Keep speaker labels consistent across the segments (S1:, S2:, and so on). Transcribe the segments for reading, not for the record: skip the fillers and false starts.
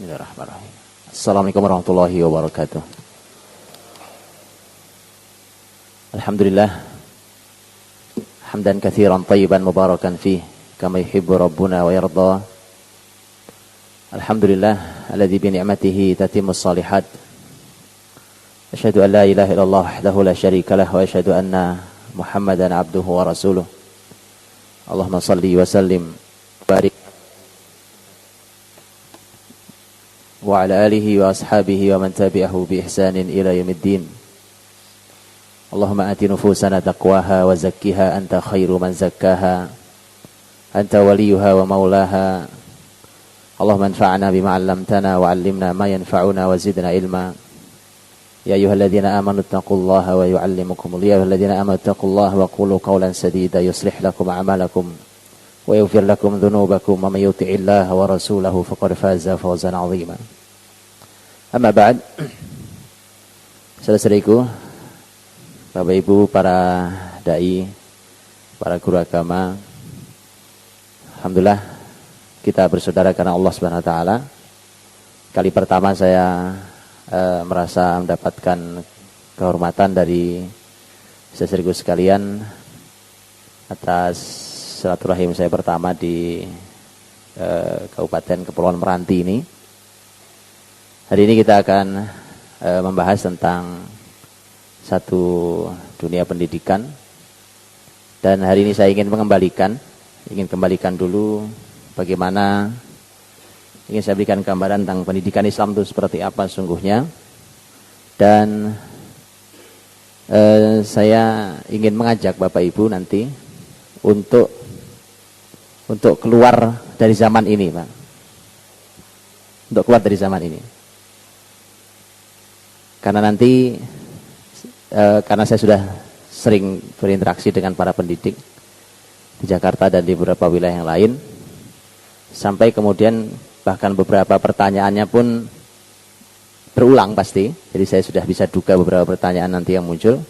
S1: Bismillahirrahmanirrahim. Assalamualaikum warahmatullahi wabarakatuh. Alhamdulillah. Hamdan katsiran tayyiban mubarakan fih kama yuhibbu rabbuna wa yarda. Alhamdulillah alladzi bi ni'matihi tatimmus shalihat. Asyhadu an la ilaha illallah wahdahu la syarika lah wa asyhadu anna Muhammadan abduhu wa rasuluh. Allahumma shalli wa sallim barik wa ala alihi wa ashabihi wa man tabi'ahu bi ihsanin ila yaumiddin. Allahumma ati nufusana taqwaha wa zakkiha anta khairu man zakkaha anta waliyuha wa maulaha. Allahumma anfa'na bima 'allamtana wa 'allimna ma yanfa'una wa zidna ilma. Ya ayyuhalladzina amanu taqullaha wa yu'allimukumullah. Ya ayyuhalladzina amanu taqullaha wa qulu qawlan sadida yuslih lakum a'malakum wa yaghfir lakum dhunubakum wa may yuti'illaha wa rasulahu faqad faza fawzan 'azima. Amma ba'd. Saudara-saudariku, Bapak Ibu, para dai, para guru agama, alhamdulillah kita bersaudara karena Allah Subhanahu wa taala. Kali pertama saya merasa mendapatkan kehormatan dari saudaraku sekalian atas silaturahim saya pertama di Kabupaten Kepulauan Meranti ini. Hari ini kita akan membahas tentang satu dunia pendidikan, dan hari ini saya ingin kembalikan dulu bagaimana, ingin saya berikan gambaran tentang pendidikan Islam itu seperti apa sungguhnya, dan saya ingin mengajak Bapak Ibu nanti untuk keluar dari zaman ini, Pak. Untuk keluar dari zaman ini. Karena nanti, karena saya sudah sering berinteraksi dengan para pendidik di Jakarta dan di beberapa wilayah yang lain, sampai kemudian bahkan beberapa pertanyaannya pun berulang pasti. Jadi saya sudah bisa duga beberapa pertanyaan nanti yang muncul.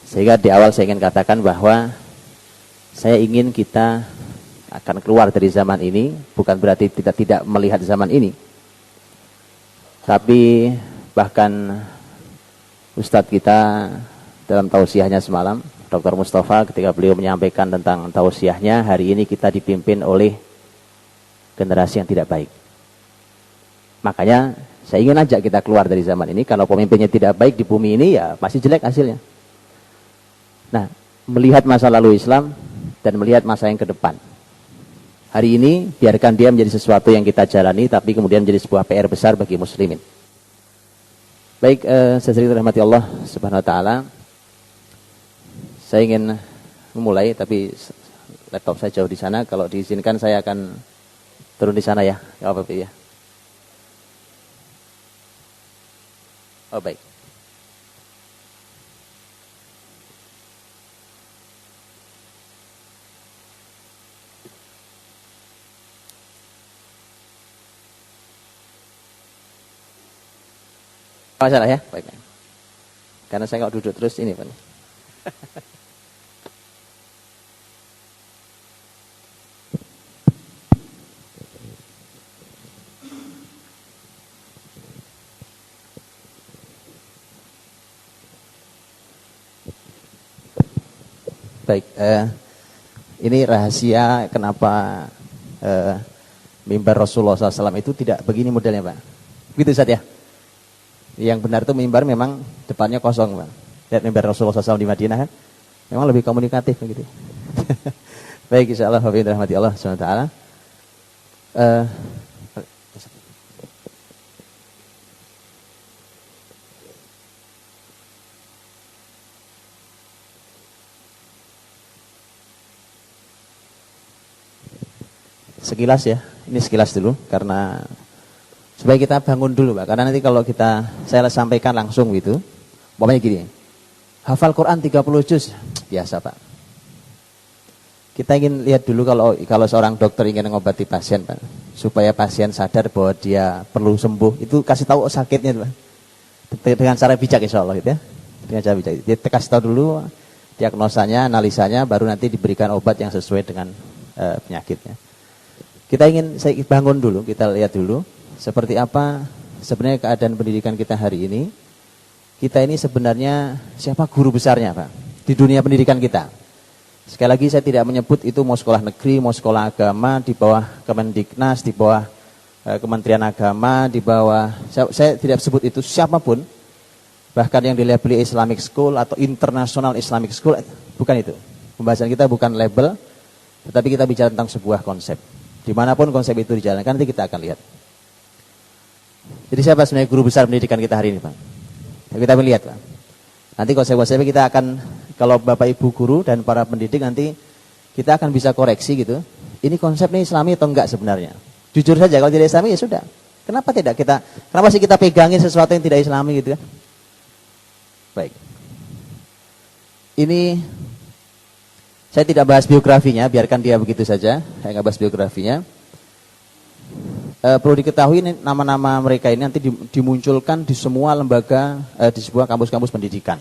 S1: Sehingga di awal saya ingin katakan bahwa saya ingin kita akan keluar dari zaman ini, bukan berarti kita tidak melihat zaman ini. Tapi bahkan Ustadz kita dalam tausiahnya semalam, Dr. Mustafa, ketika beliau menyampaikan tentang tausiahnya, hari ini kita dipimpin oleh generasi yang tidak baik. Makanya saya ingin ajak kita keluar dari zaman ini. Kalau pemimpinnya tidak baik di bumi ini, ya pasti jelek hasilnya. Nah, melihat masa lalu Islam dan melihat masa yang ke depan. Hari ini biarkan dia menjadi sesuatu yang kita jalani, tapi kemudian menjadi sebuah PR besar bagi muslimin. Baik, saya sering dirahmati Allah Subhanahu wa taala. Saya ingin memulai, tapi laptop saya jauh di sana. Kalau diizinkan saya akan turun di sana ya. Ya apa ya? Oh baik. Masalah ya, baik. Karena saya kalau duduk terus ini, Pak. Baik, ini rahasia kenapa mimbar Rasulullah SAW itu tidak begini modelnya, Pak. Gitu Ustaz ya. Yang benar itu mimbar memang depannya kosong, Pak. Lihat mimbar Rasulullah SAW di Madinah kan, memang lebih komunikatif begitu. Baik, insyaallah wa rahmati Allah Subhanahu wa taala. Sekilas ya, ini sekilas dulu karena supaya kita bangun dulu, Pak. Karena nanti kalau saya sampaikan langsung gitu, umpamanya gini, hafal Quran 30 juz, biasa Pak. Kita ingin lihat dulu kalau seorang dokter ingin mengobati pasien, Pak, supaya pasien sadar bahwa dia perlu sembuh, itu kasih tahu sakitnya, Pak. Dengan cara bijak insya Allah gitu ya. Dengan cara bijak. Dia kasih tahu dulu diagnosanya, analisanya, baru nanti diberikan obat yang sesuai dengan penyakitnya. Saya bangun dulu, kita lihat dulu seperti apa sebenarnya keadaan pendidikan kita hari ini. Kita ini sebenarnya siapa guru besarnya, Pak, di dunia pendidikan kita. Sekali lagi saya tidak menyebut itu mau sekolah negeri, mau sekolah agama, di bawah Kemendiknas, di bawah Kementerian Agama, di bawah, saya tidak sebut itu siapapun, bahkan yang dilabeli Islamic School atau International Islamic School, bukan itu. Pembahasan kita bukan label, tetapi kita bicara tentang sebuah konsep. Dimanapun konsep itu dijalankan, nanti kita akan lihat. Jadi siapa sebenarnya guru besar pendidikan kita hari ini, Pak? Kita melihat, Pak. Nanti konsep-konsepnya kita akan, kalau Bapak Ibu guru dan para pendidik nanti kita akan bisa koreksi gitu. Ini konsep ini Islami atau enggak sebenarnya? Jujur saja, kalau tidak Islami ya sudah. Kenapa tidak kita? Kenapa sih kita pegangin sesuatu yang tidak Islami gitu kan? Baik. Ini saya tidak bahas biografinya, biarkan dia begitu saja. Saya nggak bahas biografinya. Perlu diketahui ini, nama-nama mereka ini nanti dimunculkan di semua lembaga, di sebuah kampus-kampus pendidikan.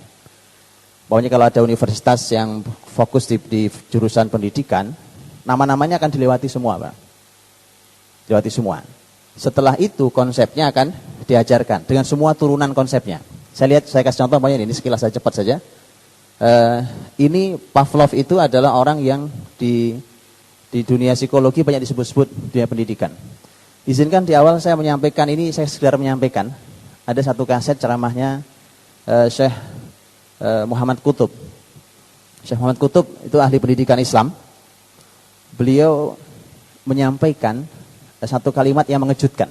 S1: Pokoknya kalau ada universitas yang fokus di jurusan pendidikan, nama-namanya akan dilewati semua, Pak. Dilewati semua. Setelah itu konsepnya akan diajarkan dengan semua turunan konsepnya. Saya kasih contoh, pokoknya ini sekilas saja, cepat saja. Ini Pavlov itu adalah orang yang di dunia psikologi banyak disebut-sebut dunia pendidikan. Izinkan di awal saya menyampaikan ini, saya sekedar menyampaikan. Ada satu kaset ceramahnya Syekh Muhammad Qutub. Syekh Muhammad Qutub itu ahli pendidikan Islam. Beliau menyampaikan satu kalimat yang mengejutkan.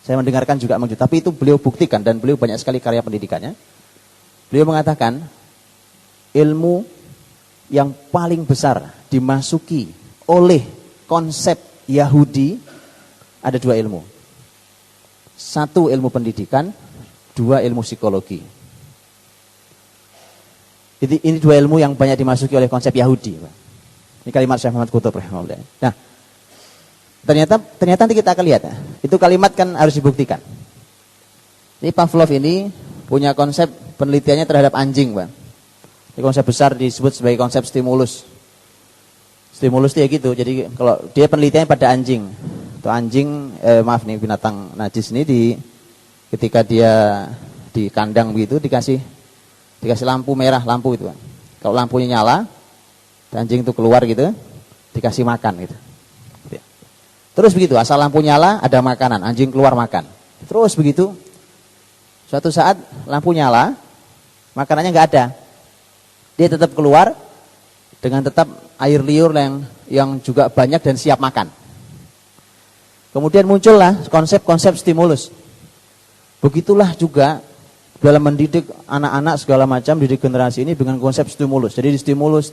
S1: Saya mendengarkan juga mengejutkan, tapi itu beliau buktikan dan beliau banyak sekali karya pendidikannya. Beliau mengatakan, ilmu yang paling besar dimasuki oleh konsep Yahudi ada dua ilmu. Satu ilmu pendidikan, dua ilmu psikologi. Ini dua ilmu yang banyak dimasuki oleh konsep Yahudi. Ini kalimat Syekh Muhammad Qutub rahimahullah. Nah, ternyata nanti kita akan lihat. Itu kalimat kan harus dibuktikan. Ini Pavlov ini punya konsep penelitiannya terhadap anjing, Pak. Ini konsep besar disebut sebagai konsep stimulus. Stimulus dia gitu. Jadi kalau dia penelitiannya pada anjing. Itu anjing, maaf nih, binatang najis ini ketika dia di kandang begitu dikasih lampu merah, lampu itu. Kalau lampunya nyala, anjing itu keluar gitu, dikasih makan gitu. Terus begitu, asal lampu nyala ada makanan, anjing keluar makan. Terus begitu, suatu saat lampu nyala, makanannya nggak ada. Dia tetap keluar dengan tetap air liur yang juga banyak dan siap makan. Kemudian muncullah konsep-konsep stimulus. Begitulah juga dalam mendidik anak-anak segala macam, didik generasi ini dengan konsep stimulus. Jadi distimulus,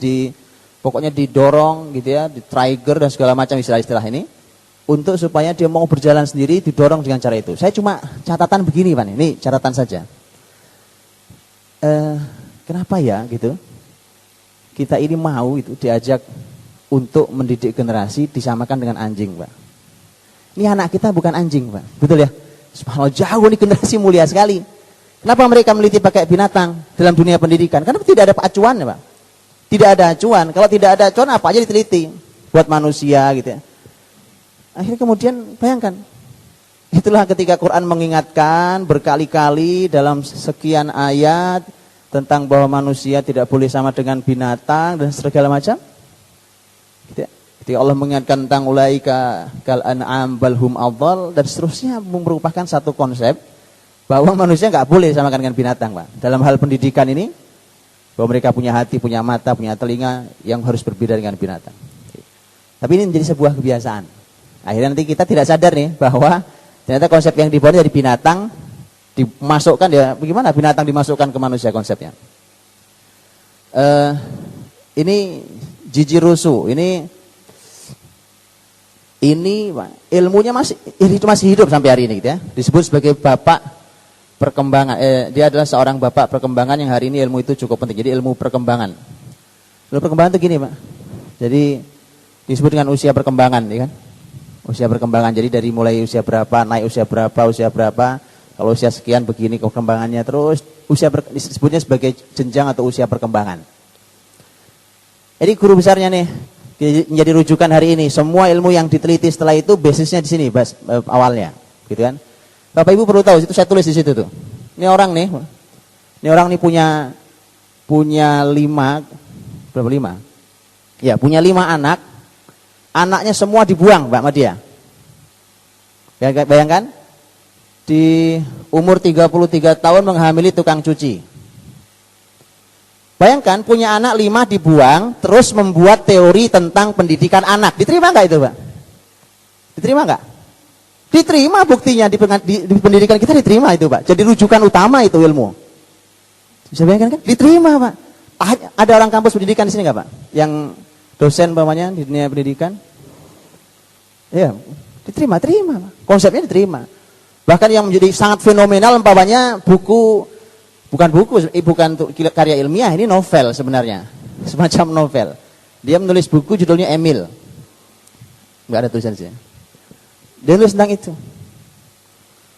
S1: pokoknya didorong gitu ya, di-trigger dan segala macam istilah-istilah ini. Untuk supaya dia mau berjalan sendiri, didorong dengan cara itu. Saya cuma catatan begini, Pak. Ini catatan saja. Kenapa ya gitu? Kita ini mau itu diajak untuk mendidik generasi disamakan dengan anjing, Pak. Ini anak kita bukan anjing, Pak. Betul ya? Subhanallah, jauh nih generasi mulia sekali. Kenapa mereka meneliti pakai binatang dalam dunia pendidikan? Karena tidak ada acuan ya, Pak. Tidak ada acuan. Kalau tidak ada acuan, apa aja diteliti buat manusia gitu ya. Akhirnya kemudian bayangkan. Itulah ketika Quran mengingatkan berkali-kali dalam sekian ayat tentang bahwa manusia tidak boleh sama dengan binatang dan segala macam. Gitu ya. Ketika Allah mengingatkan tentang ulaika kal an'am bal hum adhal dan seterusnya, merupakan satu konsep bahwa manusia nggak boleh samakan dengan binatang, Pak. Dalam hal pendidikan ini, bahwa mereka punya hati, punya mata, punya telinga yang harus berbeda dengan binatang. Tapi ini menjadi sebuah kebiasaan. Akhirnya nanti kita tidak sadar nih bahwa ternyata konsep yang dibawa dari binatang dimasukkan ya, bagaimana binatang dimasukkan ke manusia konsepnya. Ini Jiji Rusu, ini ilmunya masih hidup sampai hari ini gitu ya. Disebut sebagai bapak perkembangan. Dia adalah seorang bapak perkembangan yang hari ini ilmu itu cukup penting. Jadi ilmu perkembangan. Ilmu perkembangan itu gini, Pak. Jadi disebut dengan usia perkembangan, ya kan? Usia perkembangan. Jadi dari mulai usia berapa, naik usia berapa. Kalau usia sekian begini perkembangannya terus disebutnya sebagai jenjang atau usia perkembangan. Jadi guru besarnya nih menjadi rujukan hari ini. Semua ilmu yang diteliti setelah itu basisnya di sini awalnya, gitu kan? Bapak Ibu perlu tahu, itu saya tulis di situ tuh. Ini orang nih punya 5, berapa 5? Ya, punya 5 anak. Anaknya semua dibuang, Mbak Madia. Bayangkan, di umur 33 tahun menghamili tukang cuci. Bayangkan punya anak 5 dibuang, terus membuat teori tentang pendidikan anak. Diterima nggak itu, Pak? Diterima nggak? Diterima, buktinya di pendidikan kita diterima itu, Pak. Jadi rujukan utama itu ilmu. Bisa bayangkan kan? Diterima, Pak. Ada orang kampus pendidikan di sini nggak, Pak? Yang dosen umpamanya di dunia pendidikan? Ya, diterima, Pak. Konsepnya diterima. Bahkan yang menjadi sangat fenomenal umpamanya bukan karya ilmiah, ini novel sebenarnya. Semacam novel. Dia menulis buku judulnya Emil. Enggak ada tulisan sih. Dia nulis tentang itu.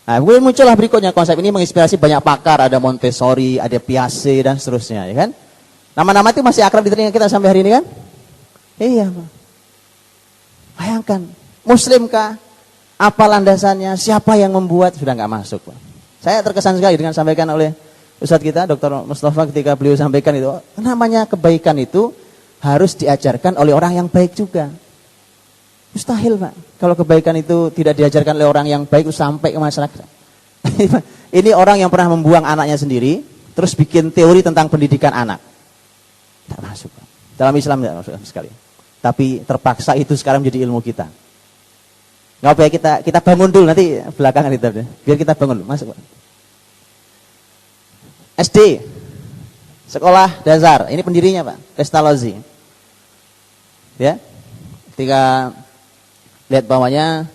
S1: Nah, kemudian muncullah berikutnya konsep ini menginspirasi banyak pakar, ada Montessori, ada Piaget dan seterusnya, ya kan? Nama-nama itu masih akrab di telinga kita sampai hari ini kan? Iya, Pak. Bayangkan, Muslimkah? Apa landasannya? Siapa yang membuat? Sudah nggak masuk, Pak. Saya terkesan sekali dengan sampaikan oleh Ustadz kita, Dr. Mustafa, ketika beliau sampaikan itu, namanya kebaikan itu harus diajarkan oleh orang yang baik juga. Mustahil, Pak. Kalau kebaikan itu tidak diajarkan oleh orang yang baik sampai ke masyarakat. Ini orang yang pernah membuang anaknya sendiri, terus bikin teori tentang pendidikan anak. Tidak masuk, Pak. Dalam Islam tidak masuk sekali. Tapi terpaksa itu sekarang menjadi ilmu kita. Nggak apa ya, kita bangun dulu, nanti belakangan itu. Biar kita bangun dulu, masuk, Pak. SD, sekolah dasar, ini pendirinya, Pak, Pestalozzi. Ya, ketika lihat bawahnya,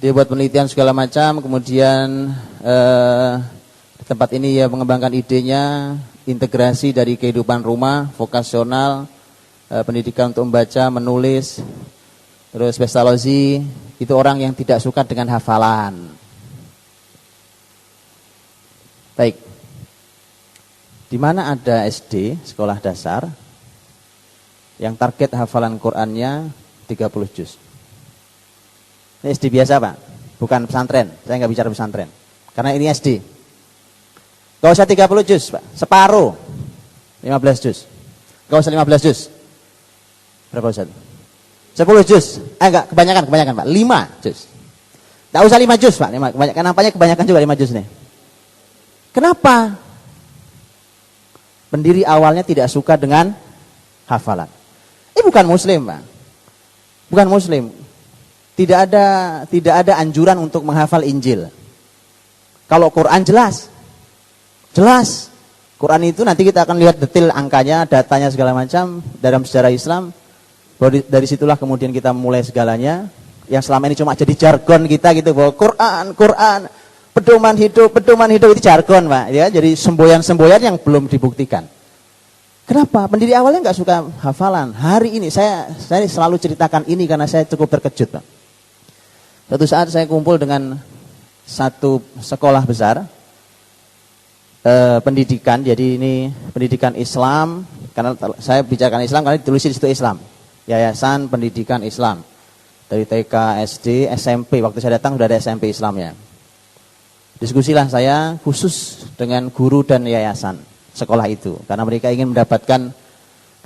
S1: dia buat penelitian segala macam, kemudian di tempat ini ya mengembangkan idenya, integrasi dari kehidupan rumah, vokasional, pendidikan untuk membaca, menulis. Terus Pestalozzi itu orang yang tidak suka dengan hafalan. Baik, di mana ada SD, sekolah dasar, yang target hafalan Qur'annya 30 juz. Ini SD biasa, Pak, bukan pesantren. Saya nggak bicara pesantren, karena ini SD. Gak usah 30 juz, Pak, separuh, 15 juz. Gak usah 15 juz. Berapa Ustaz? 10 juz. Enggak, kebanyakan Pak, 5 juz. Gak usah 5 juz, Pak. Kebanyakan juga 5 juz nih. Kenapa? Pendiri awalnya tidak suka dengan hafalan. Ini bukan Muslim, Pak. Bukan Muslim. Tidak ada anjuran untuk menghafal Injil. Kalau Quran jelas. Quran itu nanti kita akan lihat detail angkanya, datanya segala macam dalam sejarah Islam. Dari situlah kemudian kita mulai segalanya. Yang selama ini cuma jadi jargon kita gitu, bahwa Quran, pedoman hidup itu jargon, Pak. Ya, jadi semboyan-semboyan yang belum dibuktikan. Kenapa? Pendiri awalnya nggak suka hafalan. Hari ini saya selalu ceritakan ini karena saya cukup terkejut, Pak. Suatu saat saya kumpul dengan satu sekolah besar pendidikan. Jadi ini pendidikan Islam, karena saya bicarakan Islam karena ditulis di situ Islam. Yayasan Pendidikan Islam. Dari TK, SD, SMP. Waktu saya datang sudah ada SMP Islamnya. Diskusilah saya khusus dengan guru dan yayasan sekolah itu, karena mereka ingin mendapatkan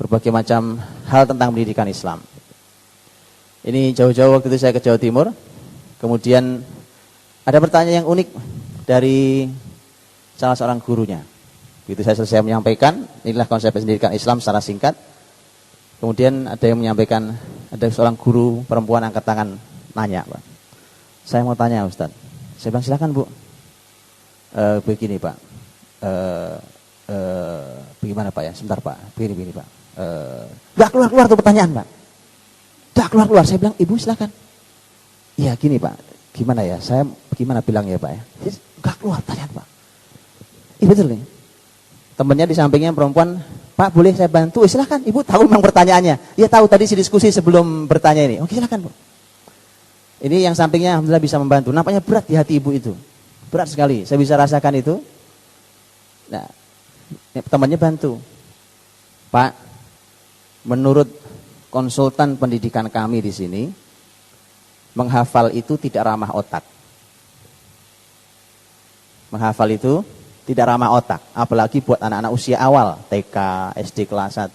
S1: berbagai macam hal tentang pendidikan Islam. Ini jauh-jauh waktu itu saya ke Jawa Timur. Kemudian ada pertanyaan yang unik dari salah seorang gurunya. Begitu saya selesai menyampaikan, inilah konsep pendidikan Islam secara singkat. Kemudian ada yang menyampaikan, ada seorang guru perempuan angkat tangan nanya, Pak. Saya mau tanya, Ustaz. Saya bilang silakan, Bu. Begini, Pak. Bagaimana, Pak ya? Sebentar, Pak. Begini, Pak. Nggak keluar tuh pertanyaan, Pak. Nggak keluar. Saya bilang, Ibu silakan. Iya, gini, Pak. Gimana ya? Saya gimana bilangnya, Pak ya? Nggak keluar pertanyaan, Pak. Iya betul nih. Temannya di sampingnya perempuan, Pak boleh saya bantu? Silakan, Ibu tahu memang pertanyaannya. Iya tahu, tadi si diskusi sebelum bertanya ini. Oke silakan, Bu. Ini yang sampingnya alhamdulillah bisa membantu. Nampaknya berat di hati ibu itu. Berat sekali, saya bisa rasakan itu. Nah, temannya bantu. Pak, menurut konsultan pendidikan kami di sini, menghafal itu tidak ramah otak. Menghafal itu tidak ramah otak, apalagi buat anak-anak usia awal, TK, SD kelas 1.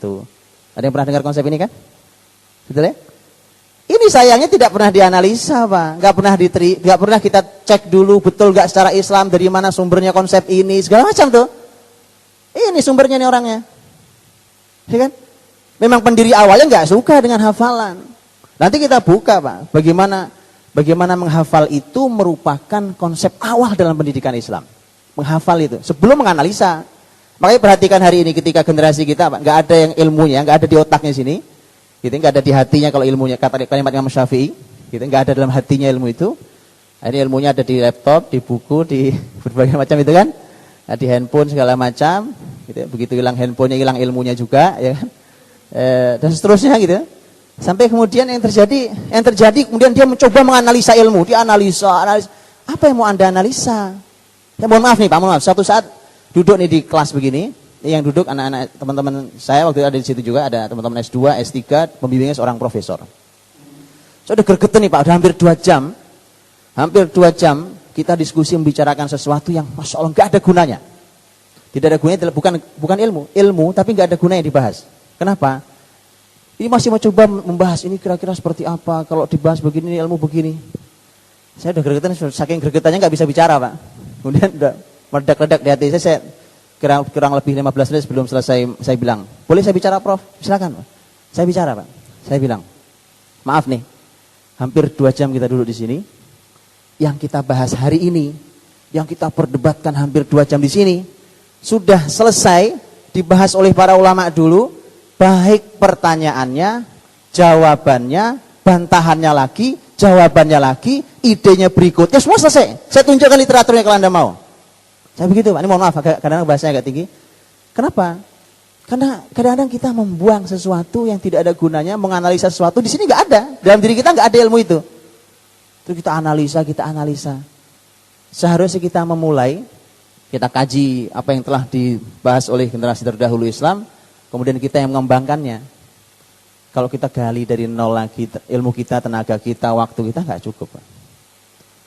S1: Ada yang pernah dengar konsep ini kan? Betul ya? Ini sayangnya tidak pernah dianalisa, Pak. Nggak pernah kita cek dulu betul nggak secara Islam dari mana sumbernya konsep ini, segala macam tuh. Ini sumbernya nih orangnya. Ya kan? Memang pendiri awalnya nggak suka dengan hafalan. Nanti kita buka, Pak, bagaimana menghafal itu merupakan konsep awal dalam pendidikan Islam. Menghafal itu sebelum menganalisa. Makanya perhatikan hari ini ketika generasi kita, Pak, nggak ada yang ilmunya, nggak ada di otaknya sini. Gitu, nggak ada di hatinya kalau ilmunya, kata kalimat Imam Syafi'i, gitu, nggak ada dalam hatinya ilmu itu. Ini ilmunya ada di laptop, di buku, di berbagai macam itu kan, di handphone segala macam. Gitu, begitu hilang handphonenya, hilang ilmunya juga, ya kan, dan seterusnya gitu. Sampai kemudian yang terjadi kemudian dia mencoba menganalisa ilmu, analisa. Apa yang mau Anda analisa? Ya mohon maaf nih Pak, mohon maaf. Suatu saat duduk nih di kelas begini. Yang duduk anak-anak teman-teman saya waktu itu ada di situ juga, ada teman-teman S2, S3, pembimbingnya seorang profesor. Saya udah gregetan nih Pak, udah hampir 2 jam. Hampir 2 jam kita diskusi membicarakan sesuatu yang Masya Allah nggak ada gunanya. Tidak ada gunanya, bukan ilmu tapi nggak ada gunanya dibahas. Kenapa? Ini masih mau coba membahas ini kira-kira seperti apa, kalau dibahas begini ilmu begini. Saya udah gregetan, saking gregetannya nggak bisa bicara Pak. Kemudian udah meledak-ledak di hati saya kurang lebih 15 menit sebelum selesai, saya bilang, boleh saya bicara Prof? Silakan Pak. Saya bicara Pak. Saya bilang, maaf nih, hampir 2 jam kita duduk di sini, yang kita bahas hari ini, yang kita perdebatkan hampir 2 jam di sini, sudah selesai dibahas oleh para ulama dulu, baik pertanyaannya, jawabannya, bantahannya lagi, jawabannya lagi, idenya berikutnya, semua selesai. Saya tunjukkan literaturnya kalau Anda mau. Saya begitu Pak, ini mohon maaf, kadang-kadang bahasanya agak tinggi. Kenapa? Karena kadang-kadang kita membuang sesuatu yang tidak ada gunanya, menganalisa sesuatu, di sini nggak ada. Dalam diri kita nggak ada ilmu itu. Itu kita analisa. Seharusnya kita memulai, kita kaji apa yang telah dibahas oleh generasi terdahulu Islam, kemudian kita yang mengembangkannya. Kalau kita gali dari nol lagi, ilmu kita, tenaga kita, waktu kita nggak cukup Pak.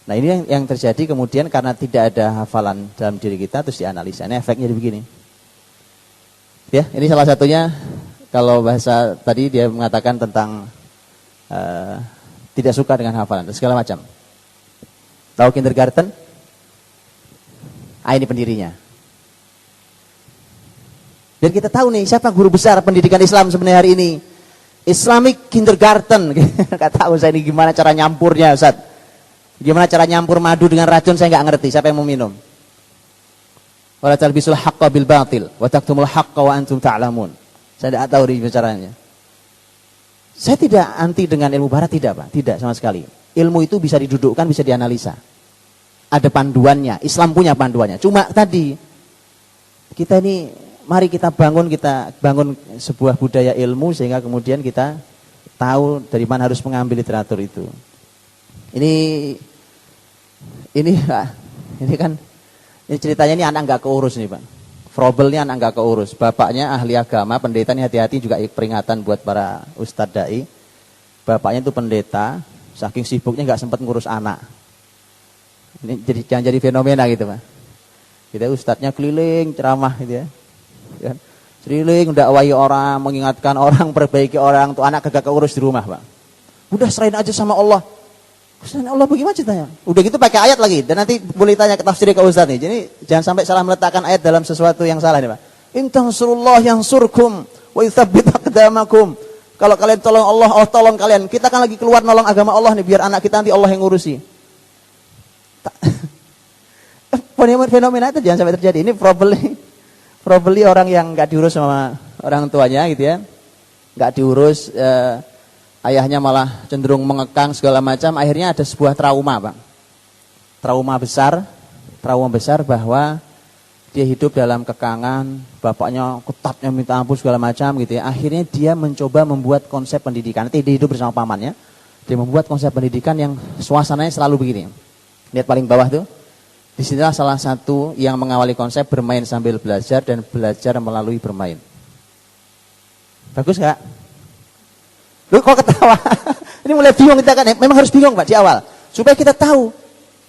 S1: Nah ini yang terjadi kemudian karena tidak ada hafalan dalam diri kita terus dianalisa. Ini efeknya begini. Ya, ini salah satunya kalau bahasa tadi dia mengatakan tentang tidak suka dengan hafalan dan segala macam. Tahu kindergarten? Ini pendirinya. Biar kita tahu nih siapa guru besar pendidikan Islam sebenarnya hari ini. Islamic Kindergarten. Nggak tahu saya ini gimana cara nyampurnya Ustaz. Gimana cara nyampur madu dengan racun saya nggak ngerti. Siapa yang mau minum? Wala talbisul haqqa bil batil wa taktumul haqqa wa antum ta'lamun. Saya tidak tahu caranya. Saya tidak anti dengan ilmu barat, tidak Pak, tidak sama sekali. Ilmu itu bisa didudukkan, bisa dianalisa. Ada panduannya, Islam punya panduannya. Cuma tadi kita ini mari kita bangun sebuah budaya ilmu sehingga kemudian kita tahu dari mana harus mengambil literatur itu. Ini kan ini ceritanya ini anak nggak keurus nih Pak. Problemnya anak nggak keurus. Bapaknya ahli agama, pendeta, ini hati-hati juga peringatan buat para ustadz dai. Bapaknya itu pendeta, saking sibuknya nggak sempat ngurus anak. Ini jangan jadi fenomena gitu Pak. Kita ustadznya keliling ceramah gitu ya. Kan? Keliling dakwahi orang, mengingatkan orang, perbaiki orang, tuh anak kagak keurus di rumah Pak. Udah serahin aja sama Allah. Ustaz, Allah bagaimana ceritanya? Udah gitu pakai ayat lagi. Dan nanti boleh tanya ke tafsir ke Ustaz nih. Jadi jangan sampai salah meletakkan ayat dalam sesuatu yang salah nih Pak. In tansurullah yansurkum wa yutsabbit aqdamakum. Kalau kalian tolong Allah, Allah tolong kalian. Kita kan lagi keluar nolong agama Allah nih biar anak kita nanti Allah yang ngurusi. Fenomena itu jangan sampai terjadi. Ini probably orang yang enggak diurus sama orang tuanya gitu ya. Enggak diurus ayahnya malah cenderung mengekang segala macam, akhirnya ada sebuah trauma Pak. Trauma besar bahwa dia hidup dalam kekangan, bapaknya ketatnya minta ampun segala macam gitu ya. Akhirnya dia mencoba membuat konsep pendidikan, nanti dia hidup bersama pamannya, dia membuat konsep pendidikan yang suasananya selalu begini. Lihat paling bawah tuh, disinilah salah satu yang mengawali konsep bermain sambil belajar dan belajar melalui bermain. Bagus gak? Lu kok ketawa? Ini mulai bingung kita kan. Memang harus bingung Pak di awal. Supaya kita tahu.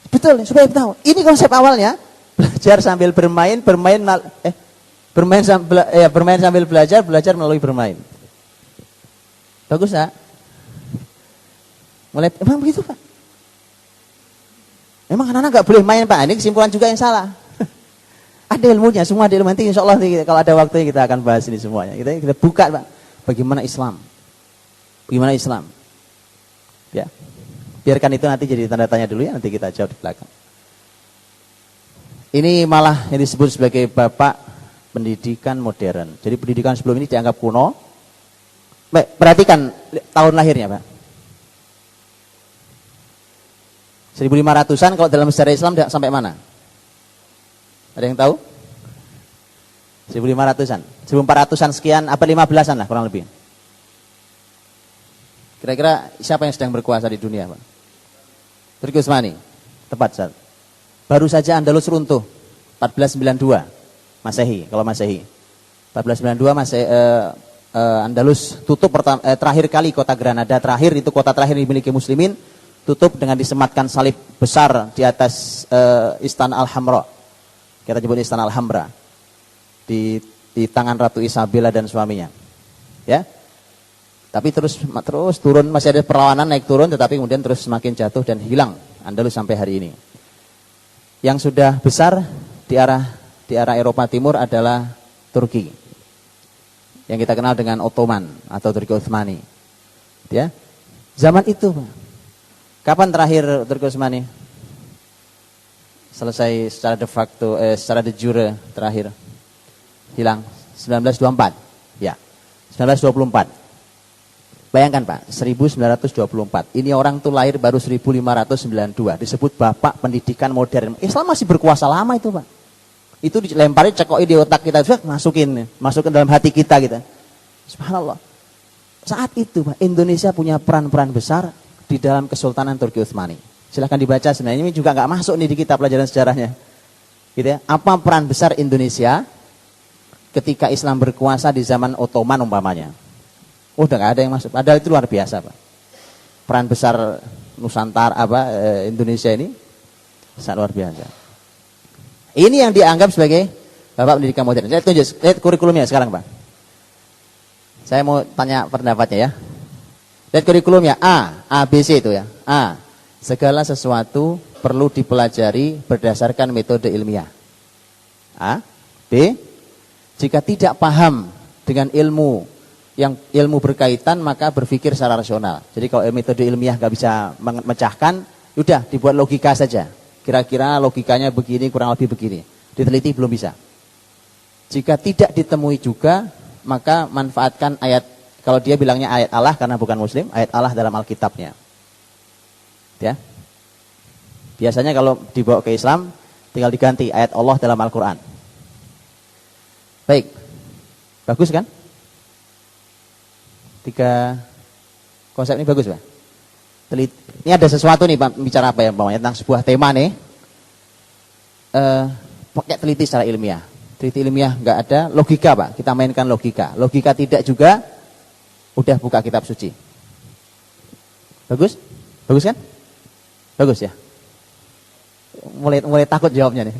S1: Betul, supaya kita tahu. Ini konsep awalnya. Belajar sambil bermain, bermain sambil belajar, belajar melalui bermain. Bagus, Pak? Mulai emang begitu, Pak? Memang anak-anak nggak boleh main, Pak. Ini kesimpulan juga yang salah. Ada ilmunya, semua ada ilmu. Nanti insya Allah kalau ada waktunya kita akan bahas ini semuanya. Kita buka, Pak. Bagaimana Islam? Bagaimana Islam? Ya. Biarkan itu nanti jadi tanda tanya dulu ya, nanti kita jawab di belakang. Ini malah yang disebut sebagai bapak pendidikan modern. Jadi pendidikan sebelum ini dianggap kuno. Baik, perhatikan tahun lahirnya, Pak. 1500-an kalau dalam sejarah Islam sampai mana? Ada yang tahu? 1500-an. 1400-an sekian, apa 15-an lah kurang lebih. Kira-kira siapa yang sedang berkuasa di dunia, Pak? Turki Utsmani. Tepat, Ustaz. Baru saja Andalus runtuh 1492 Masehi, kalau Masehi. 1492 Andalus tutup terakhir kali kota Granada terakhir, itu kota terakhir dimiliki muslimin, tutup dengan disematkan salib besar di atas Istana Al-Hamra. Kita sebut Istana Al-Hamra. Di tangan Ratu Isabella dan suaminya. Ya. Tapi terus turun, masih ada perlawanan naik turun, tetapi kemudian terus semakin jatuh dan hilang Andalus sampai hari ini. Yang sudah besar di arah Eropa Timur adalah Turki. Yang kita kenal dengan Ottoman atau Turki Utsmani. Ya. Zaman itu, Pak. Kapan terakhir Turki Utsmani selesai secara de facto, secara de jure terakhir? Hilang 1924. Ya. 1924. Bayangkan, Pak, 1924. Ini orang tuh lahir baru 1592. Disebut bapak pendidikan modern. Islam masih berkuasa lama itu, Pak. Itu dilempari, cekoi di otak kita, masukin dalam hati kita gitu. Subhanallah. Saat itu, Pak, Indonesia punya peran-peran besar di dalam Kesultanan Turki Utsmani. Silahkan dibaca, sebenarnya ini juga nggak masuk nih di kitab pelajaran sejarahnya. Gitu ya. Apa peran besar Indonesia ketika Islam berkuasa di zaman Ottoman umpamanya? Udah nggak ada yang masuk. Padahal itu luar biasa, Pak. Peran besar Nusantara Indonesia ini sangat luar biasa. Ini yang dianggap sebagai bapak pendidikan modern. Saya tunjuk lihat kurikulumnya sekarang, Pak. Saya mau tanya pendapatnya ya. Lihat kurikulumnya A, B, C itu ya. A, segala sesuatu perlu dipelajari berdasarkan metode ilmiah. A, B, jika tidak paham dengan ilmu berkaitan maka berpikir secara rasional. Jadi kalau metode ilmiah nggak bisa memecahkan, udah dibuat logika saja. Kira-kira logikanya begini, kurang lebih begini. Diteliti belum bisa. Jika tidak ditemui juga, maka manfaatkan ayat. Kalau dia bilangnya ayat Allah karena bukan muslim, ayat Allah dalam Alkitabnya. Ya. Biasanya kalau dibawa ke Islam, tinggal diganti ayat Allah dalam Al-Quran. Baik. Bagus kan? 3 konsep ini bagus, Pak. Ini ada sesuatu nih, Pak, bicara apa ya, Pak, tentang sebuah tema nih. Pakai teliti secara ilmiah. Teliti ilmiah nggak ada, logika, Pak. Kita mainkan logika. Logika tidak juga, udah buka kitab suci. Bagus? Bagus kan? Bagus ya? Mulai takut jawabnya nih.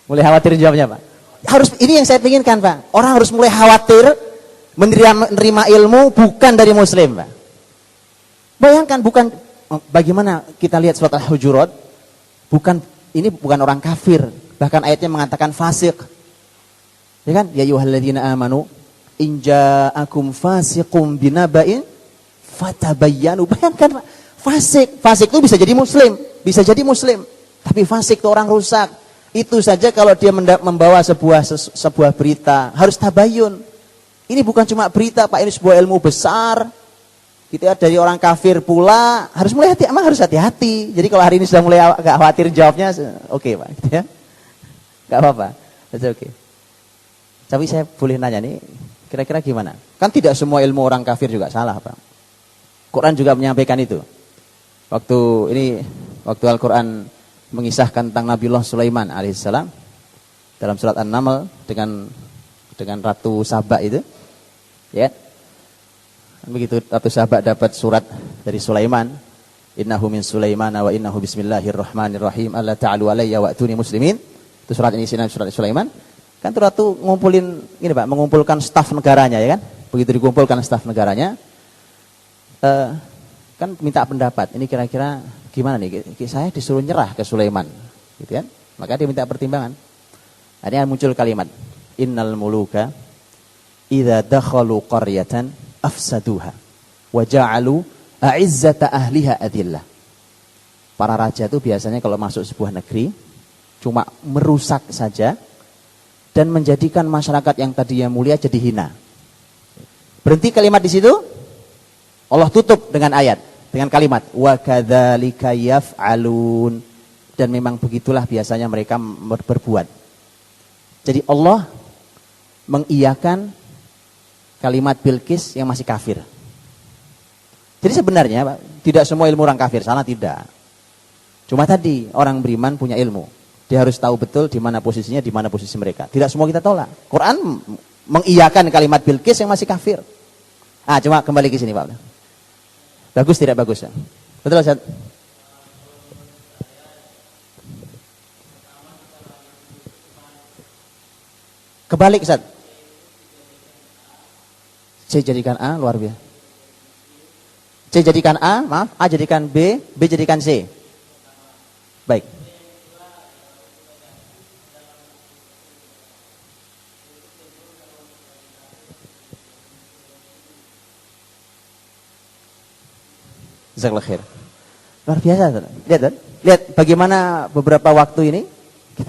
S1: Mulai khawatir jawabnya, Pak. Harus, ini yang saya inginkan, Pak. Orang harus mulai khawatir menerima ilmu bukan dari muslim, Pak. Bayangkan, bagaimana kita lihat surat Al-Hujurat, ini bukan orang kafir, bahkan ayatnya mengatakan fasik. Ya kan? Ya ayyuhalladzina amanu in ja'akum fasiqum binaba'in fatabayyanu. Bayangkan, Pak, fasik itu bisa jadi muslim, tapi fasik itu orang rusak. Itu saja kalau dia membawa sebuah berita harus tabayyun. Ini bukan cuma berita, Pak, ini sebuah ilmu besar. Kita dari orang kafir pula harus hati-hati. Jadi kalau hari ini sudah mulai agak khawatir jawabnya, oke, Pak, gitu ya. Enggak apa-apa. Oke. Tapi saya boleh nanya nih, kira-kira gimana? Kan tidak semua ilmu orang kafir juga salah, Pak. Quran juga menyampaikan itu. Waktu Al-Quran mengisahkan tentang Nabiullah Sulaiman alaihissalam dalam surat An-Naml dengan Ratu Saba itu, ya. Begitu Ratu Saba dapat surat dari Sulaiman, innahu min Sulaiman wa innahu bismillahirrahmanirrahim alla ta'alu alayya wa'tuni muslimin. Itu surat ini surat Sulaiman. Kan itu ratu ngumpulin gini Pak, mengumpulkan staf negaranya ya kan. Begitu dikumpulkan staf negaranya, kan minta pendapat. Ini kira-kira gimana nih? Saya disuruh nyerah ke Sulaiman, gitu kan? Maka dia minta pertimbangan. Akhirnya muncul kalimat, Innal muluka idza dakhalu qaryatan afsaduha wa ja'alu a'izzata ahliha adillah. Para raja itu biasanya kalau masuk sebuah negeri cuma merusak saja dan menjadikan masyarakat yang tadinya mulia jadi hina. Berhenti kalimat di situ. Allah tutup dengan ayat, dengan kalimat wa kadzalika yaf'alun, dan memang begitulah biasanya mereka berbuat. Jadi Allah mengiyakan kalimat Bilqis yang masih kafir. Jadi sebenarnya Pak, tidak semua ilmu orang kafir, salah tidak. Cuma tadi orang beriman punya ilmu. Dia harus tahu betul di mana posisinya, di mana posisi mereka. Tidak semua kita tolak. Quran mengiyakan kalimat Bilqis yang masih kafir. Cuma kembali ke sini Pak. Bagus tidak bagus? Ya? Betul Ustaz? Kebalik Ustaz. C jadikan A, luar biasa. C jadikan A, maaf, A jadikan B, B jadikan C. Baik. Jazakallahu khair. Luar biasa. Lihat, lihat bagaimana beberapa waktu ini,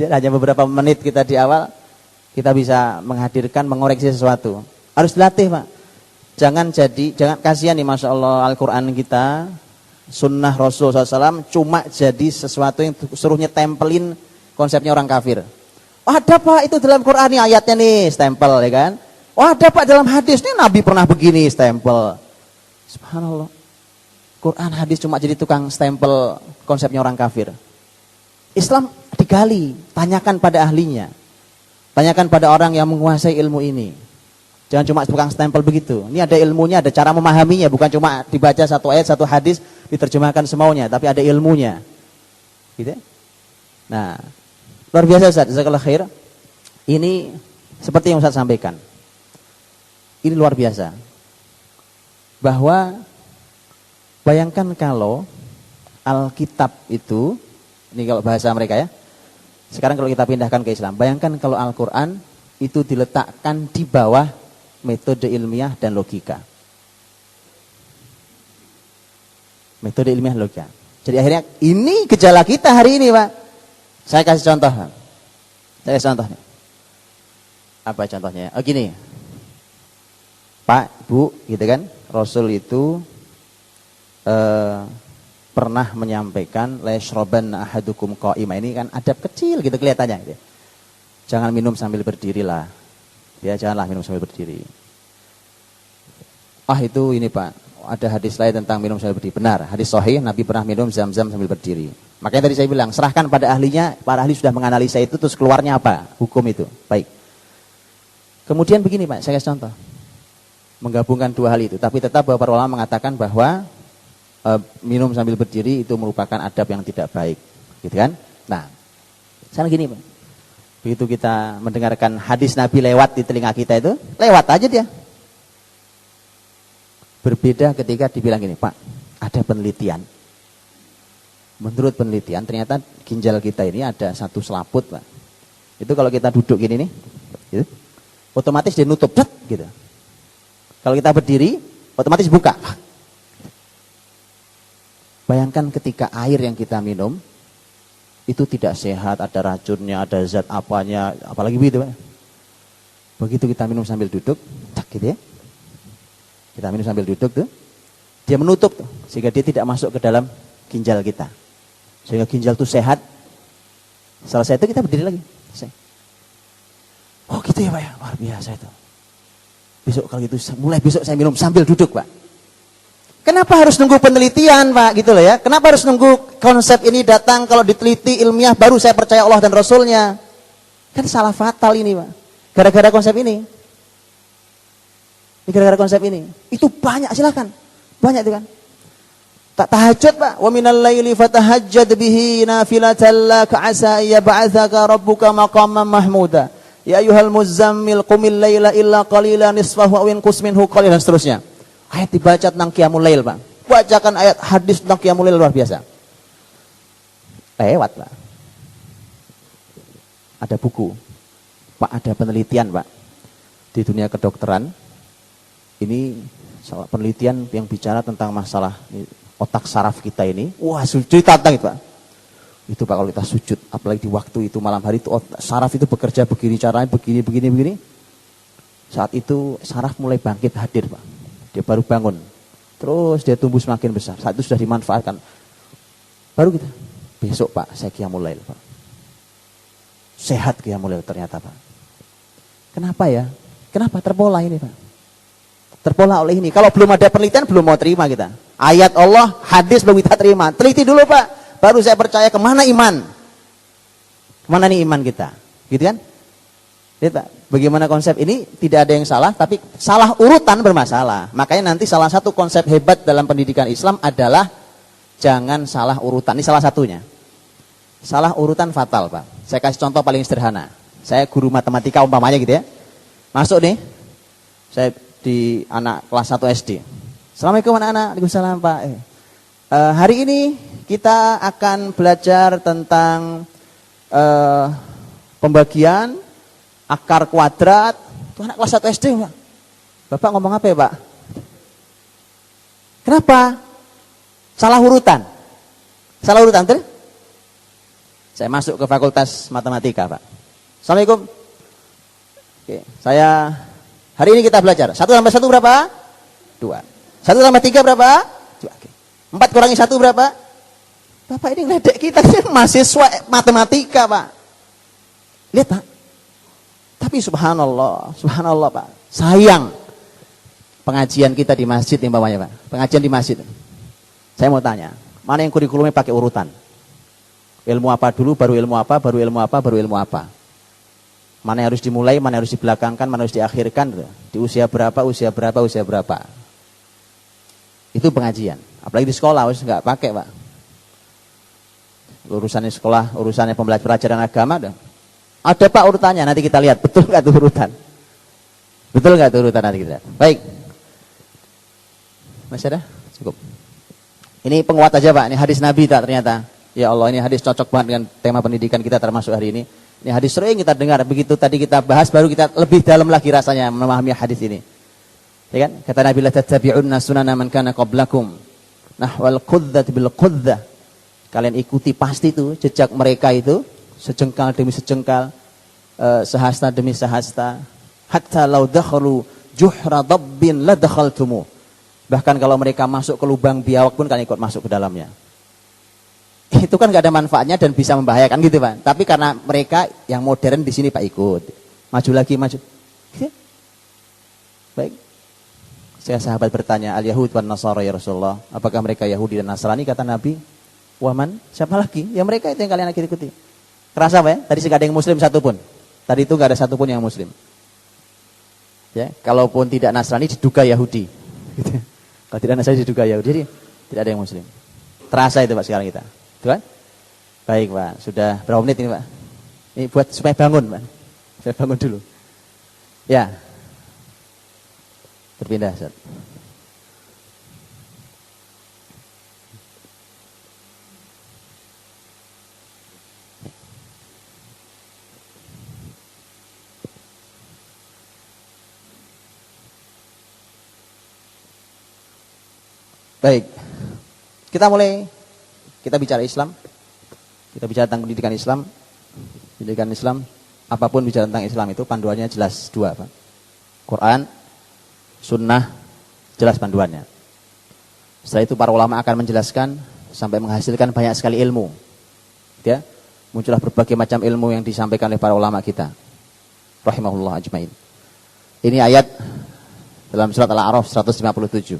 S1: hanya beberapa menit kita di awal, kita bisa menghadirkan, mengoreksi sesuatu. Harus dilatih Pak. Jangan kasihan nih Masya Allah Al-Quran kita, Sunnah Rasul SAW cuma jadi sesuatu yang suruhnya tempelin konsepnya orang kafir. Oh ada Pak itu dalam Quran nih ayatnya nih, stempel ya kan. Oh ada Pak dalam hadis nih Nabi pernah begini, stempel. Subhanallah. Quran hadis cuma jadi tukang stempel konsepnya orang kafir. Islam digali, tanyakan pada ahlinya. Tanyakan pada orang yang menguasai ilmu ini. Jangan cuma tukang stempel begitu. Ini ada ilmunya, ada cara memahaminya. Bukan cuma dibaca satu ayat, satu hadis, diterjemahkan semaunya. Tapi ada ilmunya. Gitu. Nah, luar biasa Ustaz. Jazakallahu khair. Ini seperti yang Ustaz sampaikan. Ini luar biasa. Bahwa bayangkan kalau Alkitab itu, ini kalau bahasa mereka ya. Sekarang kalau kita pindahkan ke Islam, bayangkan kalau Al-Quran itu diletakkan di bawah metode ilmiah dan logika. Metode ilmiah dan logika. Jadi akhirnya ini gejala kita hari ini Pak. Saya kasih contoh. Saya kasih contoh nih. Apa contohnya? Oh gini. Pak, Bu, gitu kan. Rasul itu pernah menyampaikan la yashrabanna ahadukum qa'ima. Ini kan adab kecil gitu kelihatannya gitu. Jangan minum sambil berdiri lah. Ya janganlah minum sambil berdiri. Itu ini Pak, ada hadis lain tentang minum sambil berdiri. Benar, hadis sahih Nabi pernah minum zam-zam sambil berdiri. Makanya tadi saya bilang, serahkan pada ahlinya, para ahli sudah menganalisa itu terus keluarnya apa? Hukum itu. Baik. Kemudian begini Pak, saya kasih contoh. Menggabungkan dua hal itu, tapi tetap bahwa para ulama mengatakan bahwa minum sambil berdiri itu merupakan adab yang tidak baik, gitu kan? Nah, sekarang gini Pak, begitu kita mendengarkan hadis Nabi lewat di telinga kita itu, lewat aja dia. Berbeda ketika dibilang gini, Pak, ada penelitian. Menurut penelitian ternyata ginjal kita ini ada satu selaput Pak. Itu kalau kita duduk gini nih, gitu, otomatis dia nutup, gitu. Kalau kita berdiri, otomatis buka. Bayangkan ketika air yang kita minum itu tidak sehat, ada racunnya, ada zat apanya, apalagi begitu Pak. Begitu kita minum sambil duduk, gitu ya. Kita minum sambil duduk tuh, dia menutup tuh, sehingga dia tidak masuk ke dalam ginjal kita. Sehingga ginjal itu sehat. Selesai itu kita berdiri lagi. Oh gitu ya Pak ya, luar biasa itu. Besok kalau gitu, mulai besok saya minum sambil duduk Pak. Kenapa harus nunggu penelitian Pak gitu loh ya? Kenapa harus nunggu konsep ini datang kalau diteliti ilmiah baru saya percaya Allah dan Rasulnya? Kan salah fatal ini Pak. Gara-gara konsep ini. Gara-gara konsep ini. Itu banyak silakan. Banyak itu kan. Tak tahajud, Pak. Wa minal laili fatahajjad bihi nafilatan laka asa yab'atsaka rabbuka maqaman mahmuda. Ya ayyuhal muzammil qumil laila illa qalilan nisfahu aw inqus minhu qalilan, seterusnya. Ayat dibaca tentang qiyamul lail, Pak. Bacakan ayat hadis tentang qiyamul lail luar biasa. Lewat, Pak. Ada buku, Pak, ada penelitian, Pak, di dunia kedokteran. Ini penelitian yang bicara tentang masalah otak saraf kita ini. Wah, cerita tentang itu, Pak. Itu, Pak, kalau kita sujud, apalagi di waktu itu malam hari itu saraf itu bekerja begini, caranya begini. Saat itu saraf mulai bangkit hadir, Pak. Dia baru bangun. Terus dia tumbuh semakin besar. Saat itu sudah dimanfaatkan. Baru kita, besok, Pak, saya qiyamul lail, Pak. Sehat qiyamul lail ternyata, Pak. Kenapa ya? Kenapa terpola ini, Pak? Terpola oleh ini. Kalau belum ada penelitian belum mau terima kita. Ayat Allah, hadis belum kita terima. Teliti dulu, Pak. Baru saya percaya kemana iman. Kemana nih iman kita? Gitu kan? Lihat, Pak. Bagaimana konsep ini tidak ada yang salah, tapi salah urutan bermasalah. Makanya nanti salah satu konsep hebat dalam pendidikan Islam adalah jangan salah urutan. Ini salah satunya. Salah urutan fatal, Pak. Saya kasih contoh paling sederhana. Saya guru matematika umpamanya gitu ya. Masuk nih. Saya di anak kelas 1 SD. Assalamualaikum anak-anak. Waalaikumsalam, Pak. Hari ini kita akan belajar tentang pembagian akar kuadrat. Itu anak kelas 1 SD, Pak. Bapak ngomong apa ya, Pak? Kenapa? Salah urutan. Salah urutan, betul? Saya masuk ke fakultas matematika, Pak. Assalamualaikum. Oke, saya hari ini kita belajar. 1 tambah 1 berapa? 2. 1 tambah 3 berapa? 2. Oke. 4 kurangi 1 berapa? Bapak ini ngeledek kita, ini mahasiswa matematika, Pak. Lihat, Pak. Tapi subhanallah, Pak. Sayang pengajian kita di masjid umpamanya, Pak. Pengajian di masjid. Saya mau tanya, mana yang kurikulumnya pakai urutan? Ilmu apa dulu, baru ilmu apa, baru ilmu apa, baru ilmu apa. Mana yang harus dimulai, mana yang harus dibelakangkan, mana yang harus diakhirkan. Di usia berapa, usia berapa, usia berapa. Itu pengajian. Apalagi di sekolah, harus nggak pakai, Pak. Urusannya sekolah, urusannya pembelajaran agama. Ada, Pak, urutannya, nanti kita lihat. Betul nggak tuh urutan? Betul nggak tuh urutan, nanti kita lihat. Baik. Masih ada? Cukup. Ini penguat aja, Pak. Ini hadis Nabi tak ternyata. Ya Allah, ini hadis cocok banget dengan tema pendidikan kita termasuk hari ini. Ini hadis sering kita dengar. Begitu tadi kita bahas, baru kita lebih dalam lagi rasanya memahami hadis ini. Ya kan? Kata Nabi, la tattabi'unna sunana man kana qablakum. Nahwal qudzati bil qudzah. Kalian ikuti pasti itu jejak mereka itu, sejengkal demi sejengkal, sehasta demi sehasta. Hatta law dakhalu juhra dabbin la dakhaltumu. Bahkan kalau mereka masuk ke lubang biawak pun kalian ikut masuk ke dalamnya. Itu kan gak ada manfaatnya dan bisa membahayakan gitu, Pak. Tapi karena mereka yang modern di sini, Pak, ikut. Maju lagi, maju. Oke. Baik. Saya sahabat bertanya, al-Yahud wan Nasara ya Rasulullah. Apakah mereka Yahudi dan Nasrani? Kata Nabi, waman, siapa lagi? Ya mereka itu yang kalian ikuti. Kerasa, Pak, ya? Tadi gak ada yang muslim satupun. Tadi itu gak ada satupun yang muslim. Ya, kalaupun tidak Nasrani diduga Yahudi. Gitu. Kalau tidak Nasrani diduga Yahudi. Jadi tidak ada yang muslim. Terasa itu, Pak, sekarang kita. Tuhan? Baik, Pak. Sudah berapa menit ini, Pak? Ini buat supaya bangun, Pak. Supaya bangun dulu. Ya. Berpindah, Ustaz. Baik. Kita bicara Islam. Kita bicara tentang pendidikan Islam. Pendidikan Islam, apapun bicara tentang Islam itu panduannya jelas 2, Pak. Quran, Sunnah, jelas panduannya. Setelah itu para ulama akan menjelaskan sampai menghasilkan banyak sekali ilmu. Ya, muncullah berbagai macam ilmu yang disampaikan oleh para ulama kita. Rahimahullah ajmain. Ini ayat dalam surat Al-A'raf 157.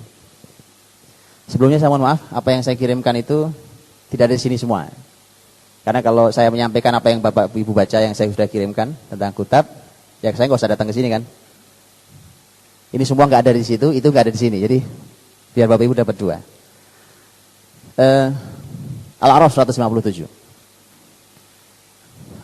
S1: Sebelumnya saya mohon maaf, apa yang saya kirimkan itu tidak ada di sini semua. Karena kalau saya menyampaikan apa yang Bapak Ibu baca yang saya sudah kirimkan tentang kitab, ya saya nggak usah datang ke sini kan. Ini semua nggak ada di situ, itu nggak ada di sini. Jadi biar Bapak Ibu dapat 2. Al-A'raf 157.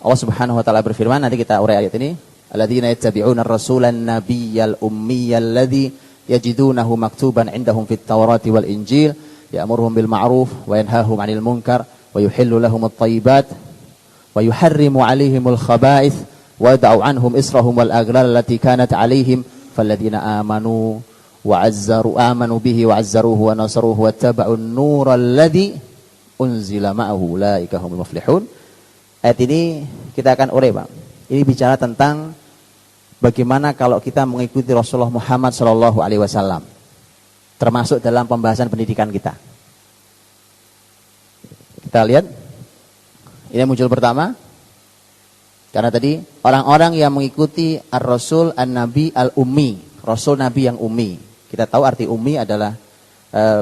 S1: Allah Subhanahu wa taala berfirman, nanti kita urai ayat ini, alladzina yattabi'una ar-rasulan nabiyyal ummiyal ladzi yajidunahu maktuban 'indahum fit Taurati wal Injil ya'muruhum bil ma'ruf wa yanhahum 'anil munkar wa yuhillu lahum at-thayyibat wa yuharrimu 'alaihimul khaba'ith wa yad'u 'anhum israhum wal aghlal allati kanat 'alaihim falladzina amanu bihi wa 'azzaruhu wa nasaruhu wattaba'un nural ladzi unzila ma'ahu ulaika humul muflihun. Ayat ini kita akan urai, Pak. Ini bicara tentang bagaimana kalau kita mengikuti Rasulullah Muhammad SAW, termasuk dalam pembahasan pendidikan kita. Kita lihat, ini muncul pertama, karena tadi orang-orang yang mengikuti Ar-Rasul An-Nabi Al-Ummi, Rasul Nabi yang ummi. Kita tahu arti ummi adalah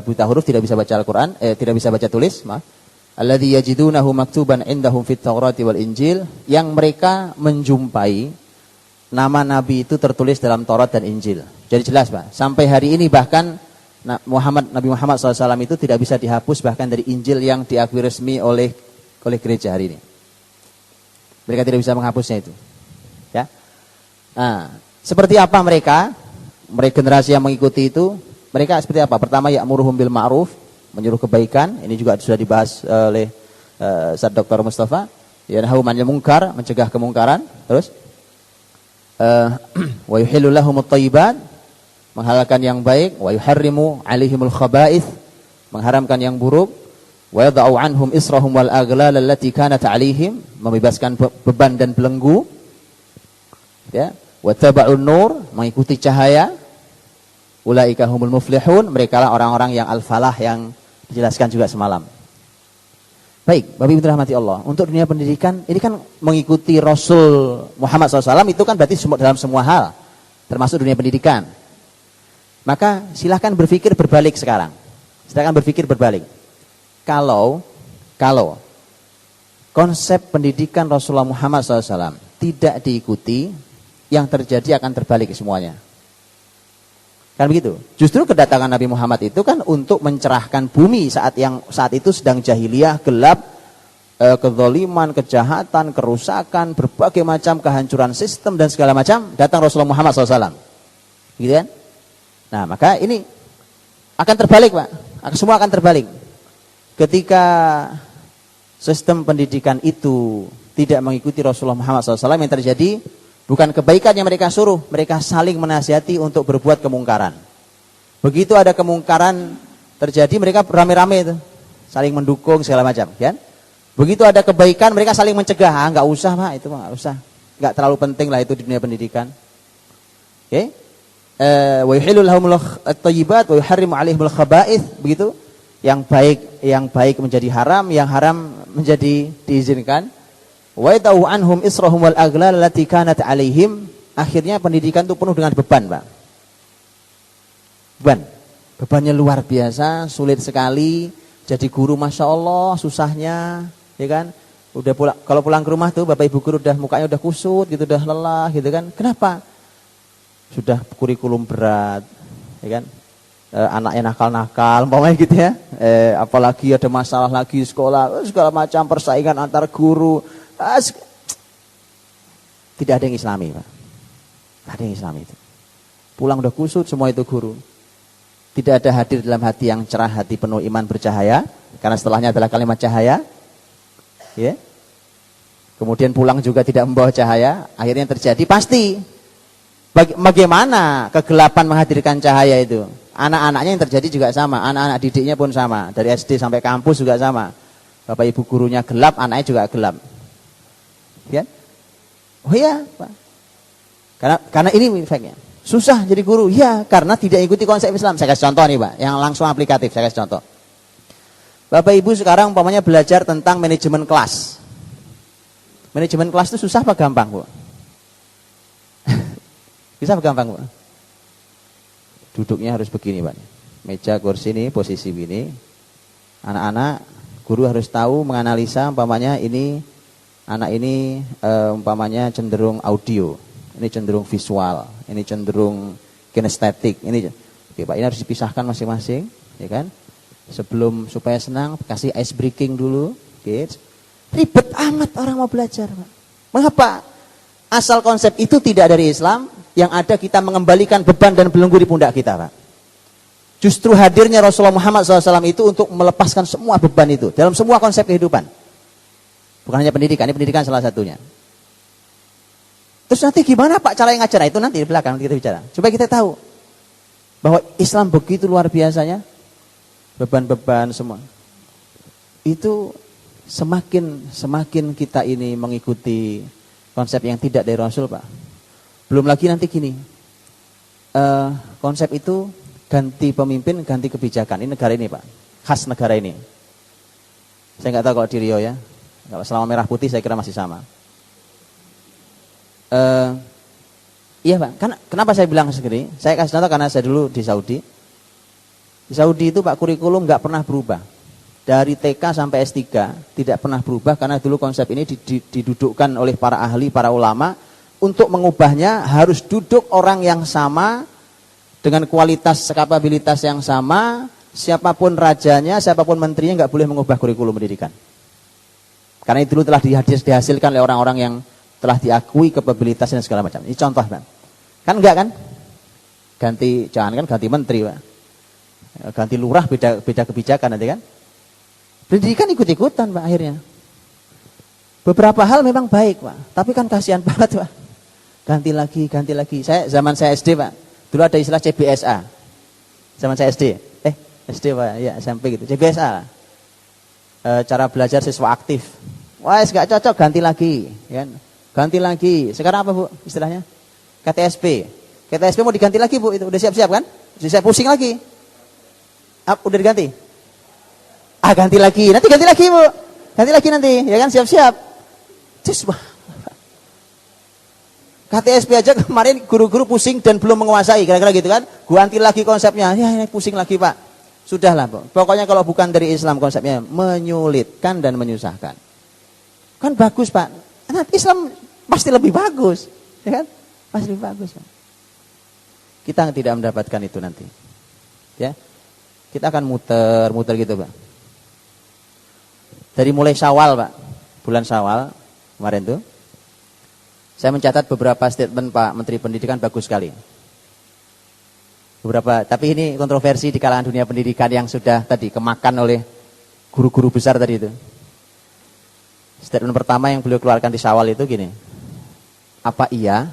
S1: buta huruf, tidak bisa baca Al-Quran, tidak bisa baca tulis, maaf. Alladzi yajidunahu maktuban 'indahum fit Taurati wal Injil, yang mereka menjumpai nama Nabi itu tertulis dalam Taurat dan Injil. Jadi jelas, Pak. Sampai hari ini bahkan Nabi Muhammad SAW itu tidak bisa dihapus bahkan dari Injil yang diakui resmi oleh gereja hari ini. Mereka tidak bisa menghapusnya itu. Ya. Nah, seperti apa mereka generasi yang mengikuti itu? Mereka seperti apa? Pertama, ya'muruhum bil ma'ruf, menyuruh kebaikan. Ini juga sudah dibahas oleh Ustaz Dr. Mustafa. Yanhahum 'anil munkar, mencegah kemungkaran. Terus wa yuhillu lahumut thayyibat, menghalalkan yang baik. Wa yuharrimu 'alaihimul khaba'ith, mengharamkan yang buruk. Wa yad'u 'anhum israhum wal aghlal allati kanat 'alaihim, membebaskan beban dan belenggu. Ya, wa taba'un nur, mengikuti cahaya. Ulaika humul muflihun, mereka lah orang-orang yang al-falah yang dijelaskan juga semalam. Baik, Bapak Ibu rahmati Allah, untuk dunia pendidikan ini kan mengikuti Rasul Muhammad SAW itu kan berarti dalam semua hal, termasuk dunia pendidikan. Maka silahkan berpikir berbalik sekarang. Silahkan berpikir berbalik. Kalau konsep pendidikan Rasulullah Muhammad SAW tidak diikuti, yang terjadi akan terbalik semuanya. Kan begitu. Justru kedatangan Nabi Muhammad itu kan untuk mencerahkan bumi saat itu sedang jahiliyah, gelap, kezaliman, kejahatan, kerusakan, berbagai macam kehancuran sistem dan segala macam. Datang Rasulullah Muhammad SAW. Gitu kan? Nah, maka ini akan terbalik, Pak. Semua akan terbalik. Ketika sistem pendidikan itu tidak mengikuti Rasulullah Muhammad SAW, yang terjadi bukan kebaikan yang mereka suruh, mereka saling menasihati untuk berbuat kemungkaran. Begitu ada kemungkaran terjadi, mereka rame-rame itu, saling mendukung segala macam, kan? Begitu ada kebaikan, mereka saling mencegah, nggak usah, Pak, itu nggak usah, nggak terlalu penting lah itu di dunia pendidikan. Oke? Wa yuhillu lahumul thayyibat wa yuharrimu 'alaihimul khaba'ith, begitu? Yang baik menjadi haram, yang haram menjadi diizinkan. Wa yad'u anhum israhum wal aghlal allati kanat 'alaihim. Akhirnya pendidikan itu penuh dengan beban, Pak. Bebannya luar biasa, sulit sekali. Jadi guru Masya Allah susahnya, ya kan? Kalau pulang ke rumah tuh Bapak Ibu guru mukanya udah kusut gitu, udah lelah gitu kan. Kenapa? Sudah kurikulum berat, ya kan? Anaknya nakal-nakal, umpamanya gitu ya. Apalagi ada masalah lagi sekolah, segala macam persaingan antar guru. Tidak ada yang Islami, Pak. Tidak ada yang Islami itu. Pulang udah kusut semua itu guru. Tidak ada hadir dalam hati yang cerah, hati penuh iman bercahaya, karena setelahnya adalah kalimat cahaya. Ya. Kemudian pulang juga tidak membawa cahaya. Akhirnya yang terjadi pasti bagaimana kegelapan menghadirkan cahaya itu. Anak-anaknya yang terjadi juga sama, anak-anak didiknya pun sama, dari SD sampai kampus juga sama. Bapak Ibu gurunya gelap, anaknya juga gelap. Ya? Oh iya, Pak. Karena ini efeknya. Susah jadi guru, ya karena tidak ikuti konsep Islam. Saya kasih contoh nih, Pak, yang langsung aplikatif. Saya kasih contoh. Bapak Ibu sekarang umpamanya belajar tentang manajemen kelas. Manajemen kelas itu susah apa gampang, Bu? Bisa apa gampang, Bu? Duduknya harus begini, Pak. Meja, kursi ini, posisi ini. Anak-anak, guru harus tahu menganalisa umpamanya ini anak ini umpamanya cenderung audio. Ini cenderung visual, ini cenderung kinestetik, ini. Oke, Pak, ini harus dipisahkan masing-masing, ya kan? Sebelum supaya senang, kasih ice breaking dulu. Gitu. Ribet amat orang mau belajar, Pak. Mengapa? Asal konsep itu tidak dari Islam, yang ada kita mengembalikan beban dan belenggu di pundak kita, Pak. Justru hadirnya Rasulullah Muhammad SAW itu untuk melepaskan semua beban itu dalam semua konsep kehidupan. Bukan hanya pendidikan, ini pendidikan salah satunya. Terus nanti gimana Pak cara yang ngajar? Itu nanti di belakang kita bicara. Supaya kita tahu bahwa Islam begitu luar biasanya. Beban-beban semua. Itu semakin kita ini mengikuti konsep yang tidak dari Rasul, Pak. Belum lagi nanti gini. Konsep itu ganti pemimpin, ganti kebijakan. Ini negara ini, Pak. Khas negara ini. Saya nggak tahu kalau di Rio ya. Kalau selama merah putih saya kira masih sama. Iya, Pak. Kenapa saya bilang segini? Saya kasih contoh karena saya dulu di Saudi. Di Saudi itu Pak kurikulum nggak pernah berubah. Dari TK sampai S3 tidak pernah berubah karena dulu konsep ini didudukkan oleh para ahli, para ulama. Untuk mengubahnya harus duduk orang yang sama dengan kualitas kapabilitas yang sama. Siapapun rajanya, siapapun menterinya nggak boleh mengubah kurikulum pendidikan. Karena itu dulu telah dihasilkan oleh orang-orang yang telah diakui kapabilitasnya dan segala macam. Ini contoh, Pak. Kan enggak kan? Jangan kan ganti menteri, Pak. Ganti lurah beda kebijakan nanti kan. Pendidikan ikut-ikutan, Pak, akhirnya. Beberapa hal memang baik, Pak, tapi kan kasihan banget, Pak. Ganti lagi. Zaman saya SD, Pak, dulu ada istilah CBSA. Zaman saya SD. SD, Pak, ya SMP gitu. CBSA. Cara belajar siswa aktif. Wah, enggak cocok, ganti lagi, kan? Ganti lagi. Sekarang apa, Bu, istilahnya? KTSP. KTSP mau diganti lagi, Bu, itu udah siap-siap kan? Saya pusing lagi. Udah diganti? Ganti lagi. Nanti ganti lagi, Bu. Ganti lagi nanti, ya kan? Siap-siap. KTSP aja kemarin guru-guru pusing dan belum menguasai, kira-kira gitu kan? Ganti lagi konsepnya. Ya, ini pusing lagi, Pak. Sudahlah, Bu. Pokoknya kalau bukan dari Islam konsepnya menyulitkan dan menyusahkan. Kan bagus, Pak. Nah, Islam pasti lebih bagus, ya kan? Pasti lebih bagus, Pak. Kita tidak mendapatkan itu nanti. Ya. Kita akan muter gitu, Pak. Dari mulai Syawal, Pak. Bulan Syawal kemarin tuh. Saya mencatat beberapa statement Pak Menteri Pendidikan bagus sekali. Beberapa, tapi ini kontroversi di kalangan dunia pendidikan yang sudah tadi kemakan oleh guru-guru besar tadi itu. Statement pertama yang beliau keluarkan di Syawal itu gini. Apa iya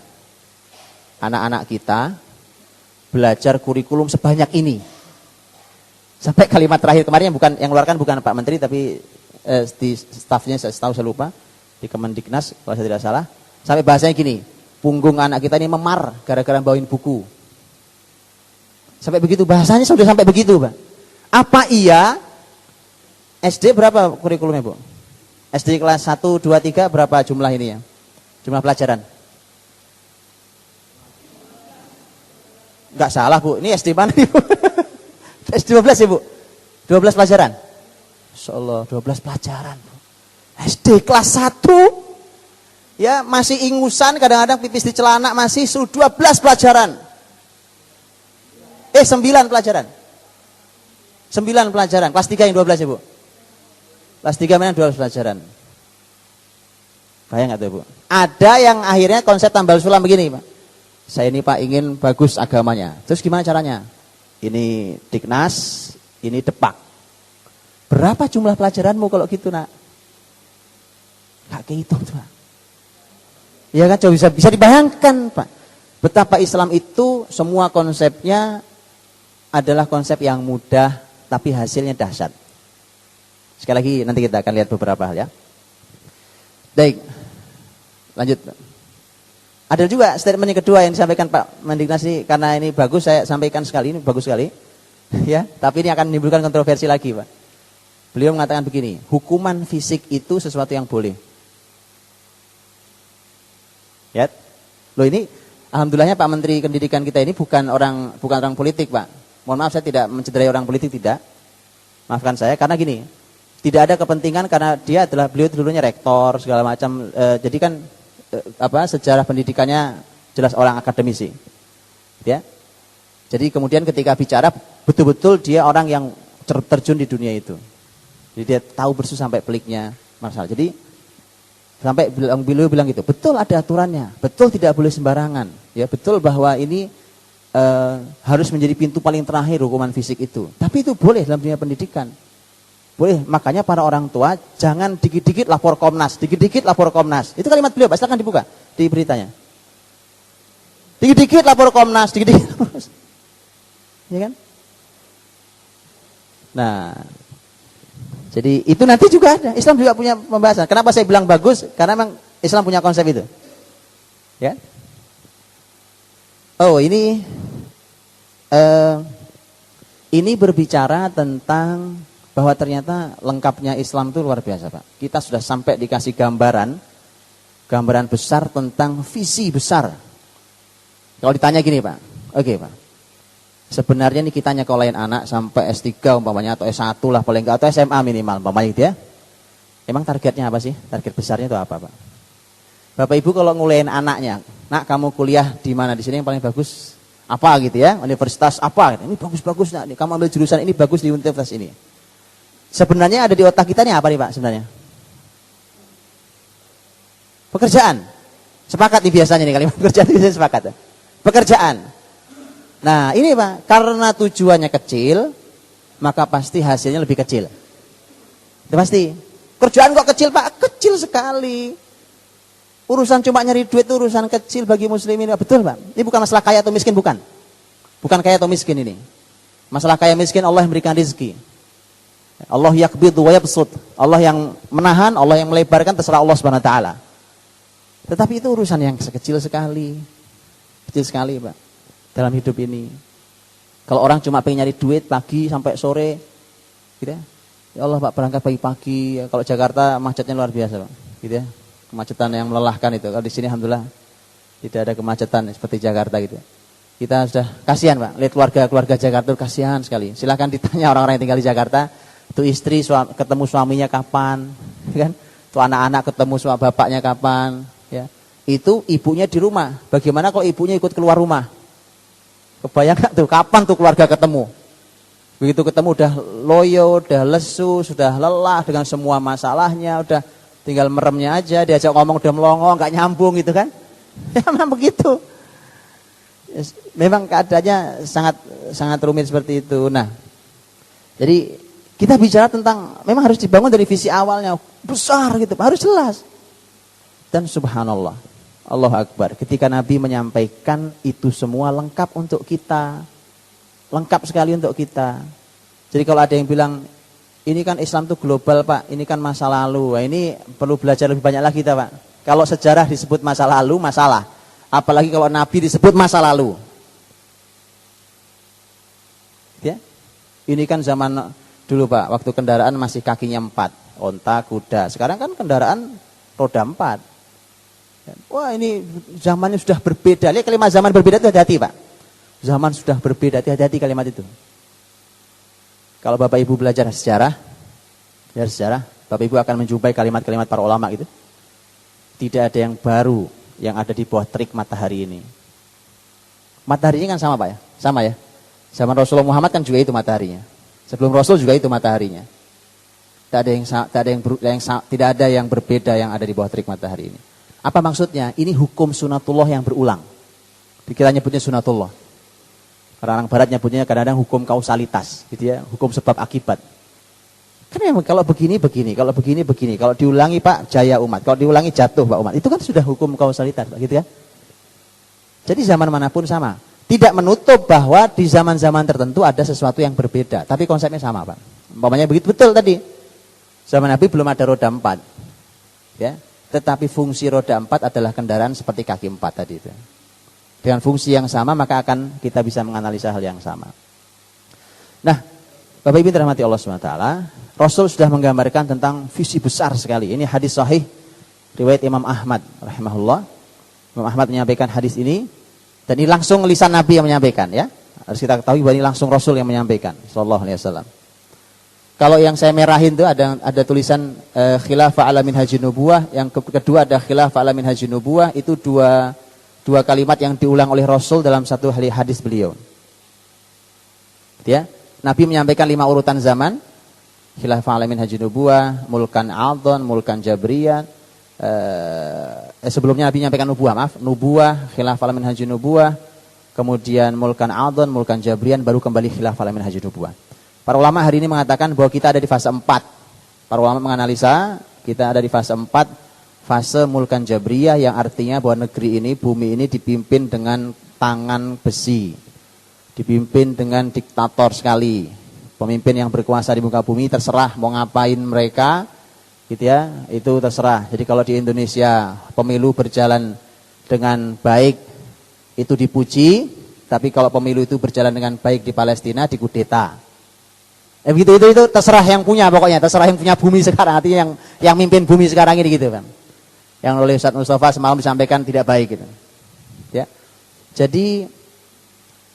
S1: anak-anak kita belajar kurikulum sebanyak ini? Sampai kalimat terakhir kemarin yang keluarkan bukan Pak Menteri tapi di stafnya saya lupa di Kemendiknas kalau saya tidak salah. Sampai bahasanya gini, punggung anak kita ini memar gara-gara bawain buku. Sampai begitu bahasanya sudah sampai begitu, Pak. Apa iya SD berapa kurikulumnya, Bu? SD kelas 1, 2, 3 berapa jumlah ini ya? Jumlah pelajaran? Enggak salah, Bu. Ini SD mana nih, Bu? SD 12 ya, Bu? 12 pelajaran? Insyaallah 12 pelajaran, Bu. SD kelas 1 ya masih ingusan, kadang-kadang pipis di celana masih 12 pelajaran. 9 pelajaran. 9 pelajaran. Kelas 3 yang 12 ya, Bu? Kelas 3 mana 12 pelajaran. Bayang enggak tuh, Bu? Ada yang akhirnya konsep tambal sulam begini, Pak. Saya ini, Pak, ingin bagus agamanya. Terus gimana caranya? Ini Diknas, ini Depak. Berapa jumlah pelajaranmu kalau gitu, Nak? Enggak kehitung, Pak. Ya kan, coba bisa dibayangkan, Pak. Betapa Islam itu semua konsepnya adalah konsep yang mudah tapi hasilnya dahsyat. Sekali lagi nanti kita akan lihat beberapa hal ya. Baik. Lanjut. Ada juga statement yang kedua yang disampaikan Pak Mendiknas ini, karena ini bagus saya sampaikan sekali, ini bagus sekali. Ya, tapi ini akan menimbulkan kontroversi lagi, Pak. Beliau mengatakan begini, hukuman fisik itu sesuatu yang boleh. Ya. Loh ini alhamdulillahnya Pak Menteri Pendidikan kita ini bukan orang politik, Pak. Mohon maaf saya tidak mencederai orang politik, tidak. Maafkan saya karena gini, tidak ada kepentingan karena beliau dulunya rektor segala macam. Jadi kan sejarah pendidikannya jelas orang akademisi. Ya. Jadi kemudian ketika bicara betul-betul dia orang yang terjun di dunia itu. Jadi dia tahu persis sampai peliknya masalah. Jadi sampai beliau bilang gitu, betul ada aturannya, betul tidak boleh sembarangan, ya betul bahwa ini harus menjadi pintu paling terakhir hukuman fisik itu. Tapi itu boleh dalam dunia pendidikan. Boleh, makanya para orang tua jangan dikit-dikit lapor Komnas, dikit-dikit lapor Komnas. Itu kalimat beliau, silakan dibuka di beritanya. Dikit-dikit lapor Komnas, dikit-dikit lapor. Ya kan? Nah, jadi itu nanti juga ada. Islam juga punya pembahasan. Kenapa saya bilang bagus? Karena memang Islam punya konsep itu. Ya. Oh, ini berbicara tentang bahwa ternyata lengkapnya Islam itu luar biasa, Pak. Kita sudah sampai dikasih gambaran besar tentang visi besar. Kalau ditanya gini, Pak. Oke, Pak. Sebenarnya ini kita nyekolahin anak sampai S3 umpamanya atau S1 lah paling enggak, atau SMA minimal umpamanya gitu ya. Emang targetnya apa sih? Target besarnya itu apa, Pak? Bapak Ibu kalau nguliahin anaknya, nak kamu kuliah di mana, di sini yang paling bagus apa gitu ya, universitas apa, ini bagus-bagus nak, kamu ambil jurusan ini bagus di universitas ini. Sebenarnya ada di otak kita nih apa nih Pak sebenarnya? Pekerjaan. Sepakat nih biasanya nih kalimat pekerjaan itu sepakat. Pekerjaan. Nah ini Pak, karena tujuannya kecil, maka pasti hasilnya lebih kecil. Itu pasti. Kerjaan kok kecil Pak? Kecil sekali. Urusan cuma nyari duit itu urusan kecil bagi muslimin. Betul Pak. Ini bukan masalah kaya atau miskin, bukan. Bukan kaya atau miskin ini. Masalah kaya miskin Allah yang memberikan rezeki. Allah yaqbidu wa yabsut. Allah yang menahan, Allah yang melebarkan, terserah Allah Subhanahu wa taala. Tetapi itu urusan yang sekecil sekali. Kecil sekali Pak. Dalam hidup ini. Kalau orang cuma pengen nyari duit pagi sampai sore gitu ya. Ya Allah Pak, berangkat pagi-pagi. Kalau Jakarta macetnya luar biasa Pak. Gitu ya. Kemacetan yang melelahkan itu. Kalau di sini alhamdulillah tidak ada kemacetan seperti Jakarta gitu. Kita sudah kasihan Pak, lihat keluarga Jakarta itu kasihan sekali. Silakan ditanya orang-orang yang tinggal di Jakarta, itu istri ketemu suaminya kapan, kan? Itu anak-anak ketemu sama bapaknya kapan, ya. Itu ibunya di rumah. Bagaimana kalau ibunya ikut keluar rumah? Kebayang gak tuh kapan tuh keluarga ketemu? Begitu ketemu udah loyo, udah lesu, sudah lelah dengan semua masalahnya, udah tinggal meremnya aja, diajak ngomong udah melongo, nggak nyambung gitu kan? Ya memang begitu. Memang keadaannya sangat rumit seperti itu. Nah, jadi kita bicara tentang memang harus dibangun dari visi awalnya besar gitu, harus jelas. Dan subhanallah, Allahu Akbar. Ketika Nabi menyampaikan itu semua lengkap untuk kita, lengkap sekali untuk kita. Jadi kalau ada yang bilang ini kan Islam itu global Pak, ini kan masa lalu. Wah, ini perlu belajar lebih banyak lagi kita Pak. Kalau sejarah disebut masa lalu, masalah. Apalagi kalau Nabi disebut masa lalu. Ya, ini kan zaman dulu Pak, waktu kendaraan masih kakinya 4, onta, kuda. Sekarang kan kendaraan roda 4. Wah ini zamannya sudah berbeda. Lihat kalimat zaman berbeda itu hati-hati Pak. Zaman sudah berbeda, hati-hati kalimat itu. Kalau Bapak Ibu belajar sejarah, Bapak Ibu akan menjumpai kalimat-kalimat para ulama itu. Tidak ada yang baru yang ada di bawah terik matahari ini. Mataharinya kan sama Pak ya? Sama ya? Zaman Rasulullah Muhammad kan juga itu mataharinya. Sebelum Rasul juga itu mataharinya. Tidak ada yang berbeda yang ada di bawah terik matahari ini. Apa maksudnya? Ini hukum sunatullah yang berulang. Kita nyebutnya sunatullah. Karena orang barat nyebutnya kadang-kadang hukum kausalitas, gitu ya, hukum sebab akibat. Kan kalau begini, kalau begini, kalau diulangi Pak jaya umat, kalau diulangi jatuh Pak umat. Itu kan sudah hukum kausalitas, Pak, gitu kan? Jadi zaman manapun sama. Tidak menutup bahwa di zaman-zaman tertentu ada sesuatu yang berbeda, tapi konsepnya sama Pak. Umpamanya begitu betul tadi. Zaman Nabi belum ada roda 4. Ya, tetapi fungsi roda 4 adalah kendaraan seperti kaki 4 tadi itu. Dengan fungsi yang sama maka akan kita bisa menganalisa hal yang sama. Nah, Bapak Ibu dirahmati Allah SWT, Rasul sudah menggambarkan tentang visi besar sekali. Ini hadis sahih riwayat Imam Ahmad rahimahullah. Imam Ahmad menyampaikan hadis ini dan ini langsung lisan Nabi yang menyampaikan ya. Harus kita ketahui bahwa ini langsung Rasul yang menyampaikan sallallahu alaihi wasallam. Kalau yang saya merahin itu ada tulisan khilafah ala minhajin nubuwah, yang kedua ada khilafah ala minhajin nubuwah, itu dua kalimat yang diulang oleh Rasul dalam satu hadis beliau. Ya. Nabi menyampaikan 5 urutan zaman, khilafah alamin haji nubuwah, mulkan aldon, mulkan jabriyah. Sebelumnya Nabi menyampaikan nubuwah, khilafah alamin haji nubuwah, kemudian mulkan aldon, mulkan jabriyan, baru kembali khilafah alamin haji nubuwah. Para ulama hari ini mengatakan bahwa kita ada di fase 4. Para ulama menganalisa kita ada di fase 4, fase mulkan jabriyah, yang artinya bahwa negeri ini, bumi ini dipimpin dengan tangan besi, dipimpin dengan diktator sekali. Pemimpin yang berkuasa di muka bumi terserah mau ngapain mereka, gitu ya, itu terserah. Jadi kalau di Indonesia pemilu berjalan dengan baik itu dipuji, tapi kalau pemilu itu berjalan dengan baik di Palestina dikudeta. Begitu itu terserah yang punya, pokoknya terserah yang punya bumi sekarang, artinya yang mimpin bumi sekarang ini gitu kan. Yang oleh Ustaz Mustafa semalam disampaikan tidak baik gitu. Ya. Jadi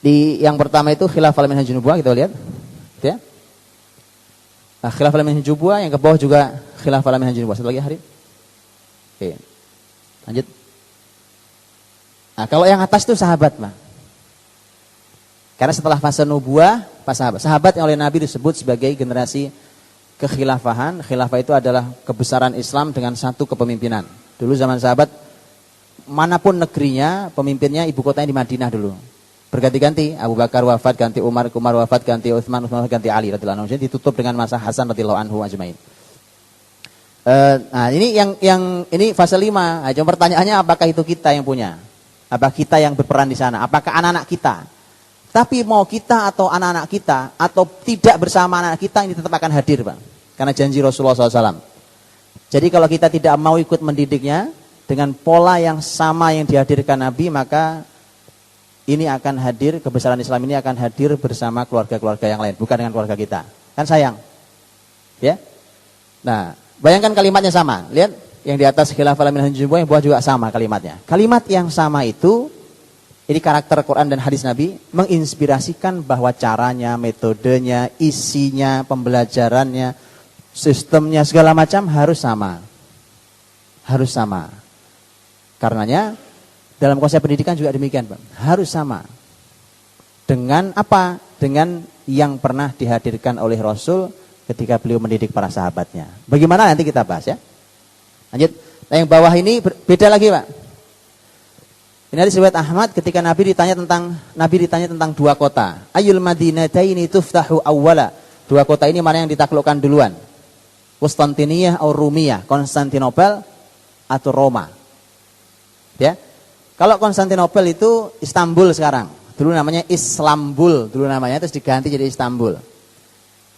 S1: di yang pertama itu khilafah alamin haji nubuwah, kita lihat. Ya. Nah, khilafah alamin haji nubuwah, yang ke bawah juga khilafah alamin haji nubuwah. Satu lagi hari. Oke. Lanjut. Nah, kalau yang atas itu sahabat, Pak. Karena setelah fase nubuwah, pas sahabat yang oleh Nabi disebut sebagai generasi kekhilafahan. Khilafah itu adalah kebesaran Islam dengan satu kepemimpinan. Dulu zaman sahabat, manapun negerinya, pemimpinnya ibu kotanya di Madinah dulu. Berganti-ganti, Abu Bakar wafat, ganti Umar wafat, ganti Utsman wafat, ganti Ali radhiyallahu anhu. Jadi ditutup dengan masa Hasan radhiyallahu anhu ajmain. Nah, ini ini fase 5. Nah, cuma pertanyaannya, apakah itu kita yang punya? Apakah kita yang berperan di sana? Apakah anak-anak kita? Tapi mau kita atau anak-anak kita, atau tidak bersama anak kita, ini tetap akan hadir, Pak. Karena janji Rasulullah SAW. Jadi kalau kita tidak mau ikut mendidiknya dengan pola yang sama yang dihadirkan Nabi, maka ini akan hadir, kebesaran Islam ini akan hadir bersama keluarga-keluarga yang lain, bukan dengan keluarga kita. Kan sayang. Ya. Nah, bayangkan kalimatnya sama. Lihat yang di atas khilafah alamin haji nubuwah, yang bawah juga sama kalimatnya. Kalimat yang sama itu, ini karakter Quran dan hadis Nabi, menginspirasikan bahwa caranya, metodenya, isinya, pembelajarannya, sistemnya, segala macam harus sama. Harus sama. Karenanya dalam konsep pendidikan juga demikian, Pak. Harus sama. Dengan apa? Dengan yang pernah dihadirkan oleh Rasul ketika beliau mendidik para sahabatnya. Bagaimana nanti kita bahas ya. Lanjut. Nah, yang bawah ini beda lagi, Pak. Ini hadis riwayat Ahmad ketika Nabi ditanya tentang 2 kota. Ayul madinataini tuftahu awwala. 2 kota ini mana yang ditaklukkan duluan? Konstantiniyah atau Rumiyah, Konstantinopel atau Roma. Ya. Kalau Konstantinopel itu Istanbul sekarang. Dulu namanya Islambul, dulu namanya, terus diganti jadi Istanbul.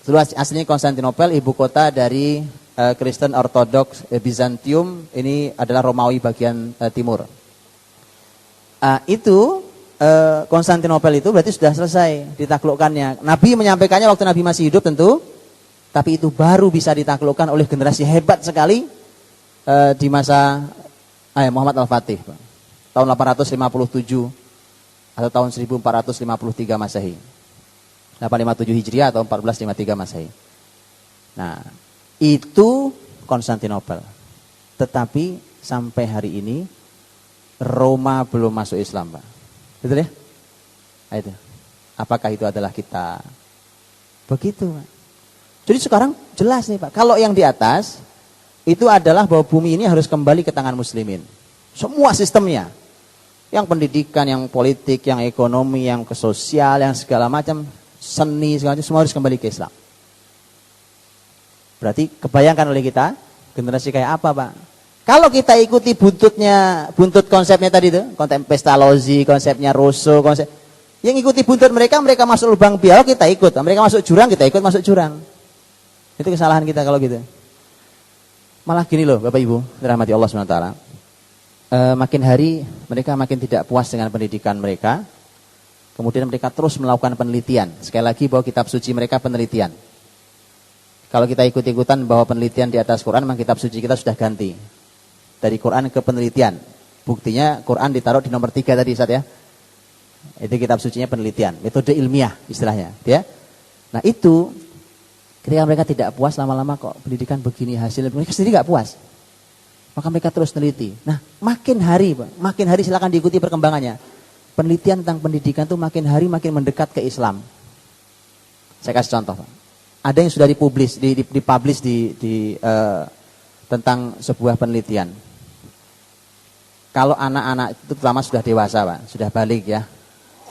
S1: Dulu aslinya Konstantinopel, ibu kota dari Kristen Ortodoks Bizantium, ini adalah Romawi bagian timur. Konstantinopel itu berarti sudah selesai ditaklukkannya. Nabi menyampaikannya waktu Nabi masih hidup tentu, tapi itu baru bisa ditaklukkan oleh generasi hebat sekali di masa Muhammad Al-Fatih, tahun 857 atau tahun 1453 Masehi. 857 Hijriah atau 1453 Masehi. Nah, itu Konstantinopel. Tetapi sampai hari ini Roma belum masuk Islam, Pak. Betul ya? Nah, itu. Apakah itu adalah kita? Begitu, Pak. Jadi sekarang jelas nih, Pak. Kalau yang di atas itu adalah bahwa bumi ini harus kembali ke tangan muslimin. Semua sistemnya. Yang pendidikan, yang politik, yang ekonomi, yang sosial, yang segala macam, seni, segala macam, semua harus kembali ke Islam. Berarti kebayangkan oleh kita, generasi kayak apa, Pak? Kalau kita ikuti buntut konsepnya tadi itu, konsep Pestalozzi, konsepnya Rousseau, yang ikuti buntut mereka masuk lubang biawak, kita ikut. Mereka masuk jurang, kita ikut masuk jurang. Itu kesalahan kita kalau gitu. Malah gini loh, Bapak Ibu, dirahmati Allah SWT. Makin hari mereka makin tidak puas dengan pendidikan mereka. Kemudian mereka terus melakukan penelitian. Sekali lagi bahwa kitab suci mereka penelitian. Kalau kita ikut-ikutan bahwa penelitian di atas Quran, memang kitab suci kita sudah ganti. Dari Quran ke penelitian. Buktinya Quran ditaruh di nomor 3 tadi, Ustaz ya. Itu kitab sucinya penelitian, metode ilmiah istilahnya, ya. Nah, itu ketika mereka tidak puas, lama-lama kok pendidikan begini hasilnya, mereka sendiri nggak puas. Maka mereka terus teliti. Nah, makin hari silakan diikuti perkembangannya. Penelitian tentang pendidikan itu makin hari makin mendekat ke Islam. Saya kasih contoh, Pak. Ada yang sudah dipublish tentang sebuah penelitian. Kalau anak-anak itu pertama sudah dewasa, Pak, sudah balik ya.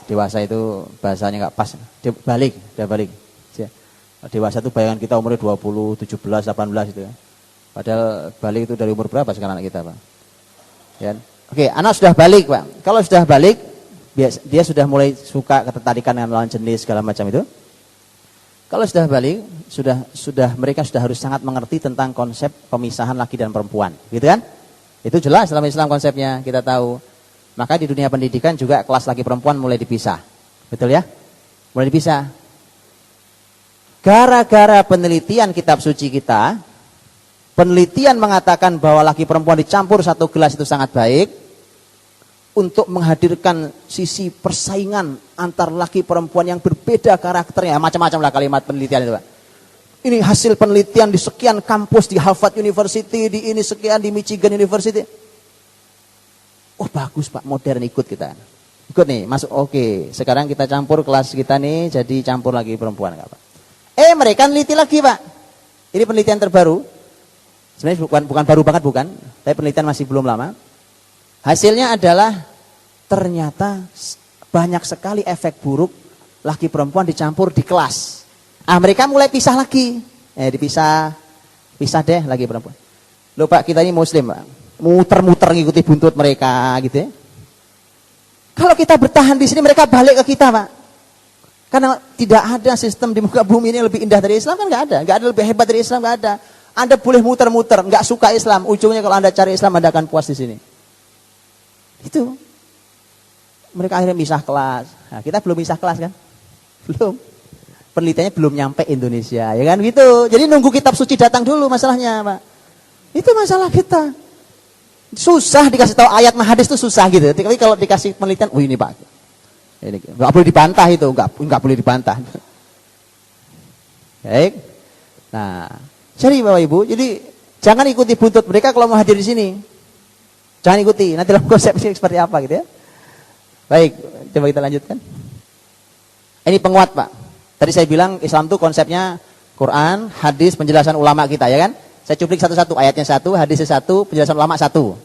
S1: Dewasa itu bahasanya nggak pas. Sudah balik. Dewasa itu bayangan kita umurnya 20, 17, 18 itu ya. Padahal balik itu dari umur berapa sekarang anak kita, Pak? Ya. Oke, anak sudah balik, Pak. Kalau sudah balik, dia sudah mulai suka ketertarikan dengan lawan jenis segala macam itu. Kalau sudah balik, mereka sudah harus sangat mengerti tentang konsep pemisahan laki dan perempuan, gitu kan? Itu jelas dalam Islam konsepnya, kita tahu. Maka di dunia pendidikan juga kelas laki perempuan mulai dipisah. Betul ya? Mulai dipisah. Gara-gara penelitian kitab suci kita, penelitian mengatakan bahwa laki perempuan dicampur satu gelas itu sangat baik untuk menghadirkan sisi persaingan antar laki perempuan yang berbeda karakternya, macam-macam lah kalimat penelitian itu, Pak. Ini hasil penelitian di sekian kampus, di Harvard University, di ini sekian, di Michigan University. Oh bagus, Pak, modern, ikut kita. Ikut nih, masuk, oke. Sekarang kita campur kelas kita nih, jadi campur lagi perempuan, enggak, Pak. Mereka neliti lagi, Pak. Ini penelitian terbaru. Sebenarnya bukan baru banget, bukan. Tapi penelitian masih belum lama. Hasilnya adalah ternyata banyak sekali efek buruk laki perempuan dicampur di kelas. Mereka mulai pisah lagi. Pisah deh laki perempuan. Loh, Pak, kita ini muslim, Pak. Muter-muter ngikuti buntut mereka gitu ya. Kalau kita bertahan di sini, mereka balik ke kita, Pak. Karena tidak ada sistem di muka bumi ini yang lebih indah dari Islam, kan nggak ada. Nggak ada lebih hebat dari Islam, nggak ada. Anda boleh muter-muter, nggak suka Islam, ujungnya kalau Anda cari Islam, Anda akan puas di sini. Itu. Mereka akhirnya misah kelas. Nah, kita belum misah kelas kan? Belum. Penelitiannya belum nyampe Indonesia, ya kan gitu. Jadi nunggu kitab suci datang dulu masalahnya, Pak. Itu masalah kita. Susah dikasih tahu ayat hadis itu susah gitu. Tapi kalau dikasih penelitian, oh ini, Pak. Ini nggak boleh dibantah itu, nggak boleh dibantah. Baik. Nah, jadi Bapak Ibu, jadi jangan ikuti buntut mereka kalau mau hadir di sini. Jangan ikuti, nanti dalam konsep ini seperti apa gitu ya. Baik, coba kita lanjutkan. Ini penguat, Pak. Tadi saya bilang Islam itu konsepnya Quran, hadis, penjelasan ulama kita, ya kan? Saya cuplik satu-satu, ayatnya satu, hadisnya satu, penjelasan ulama satu.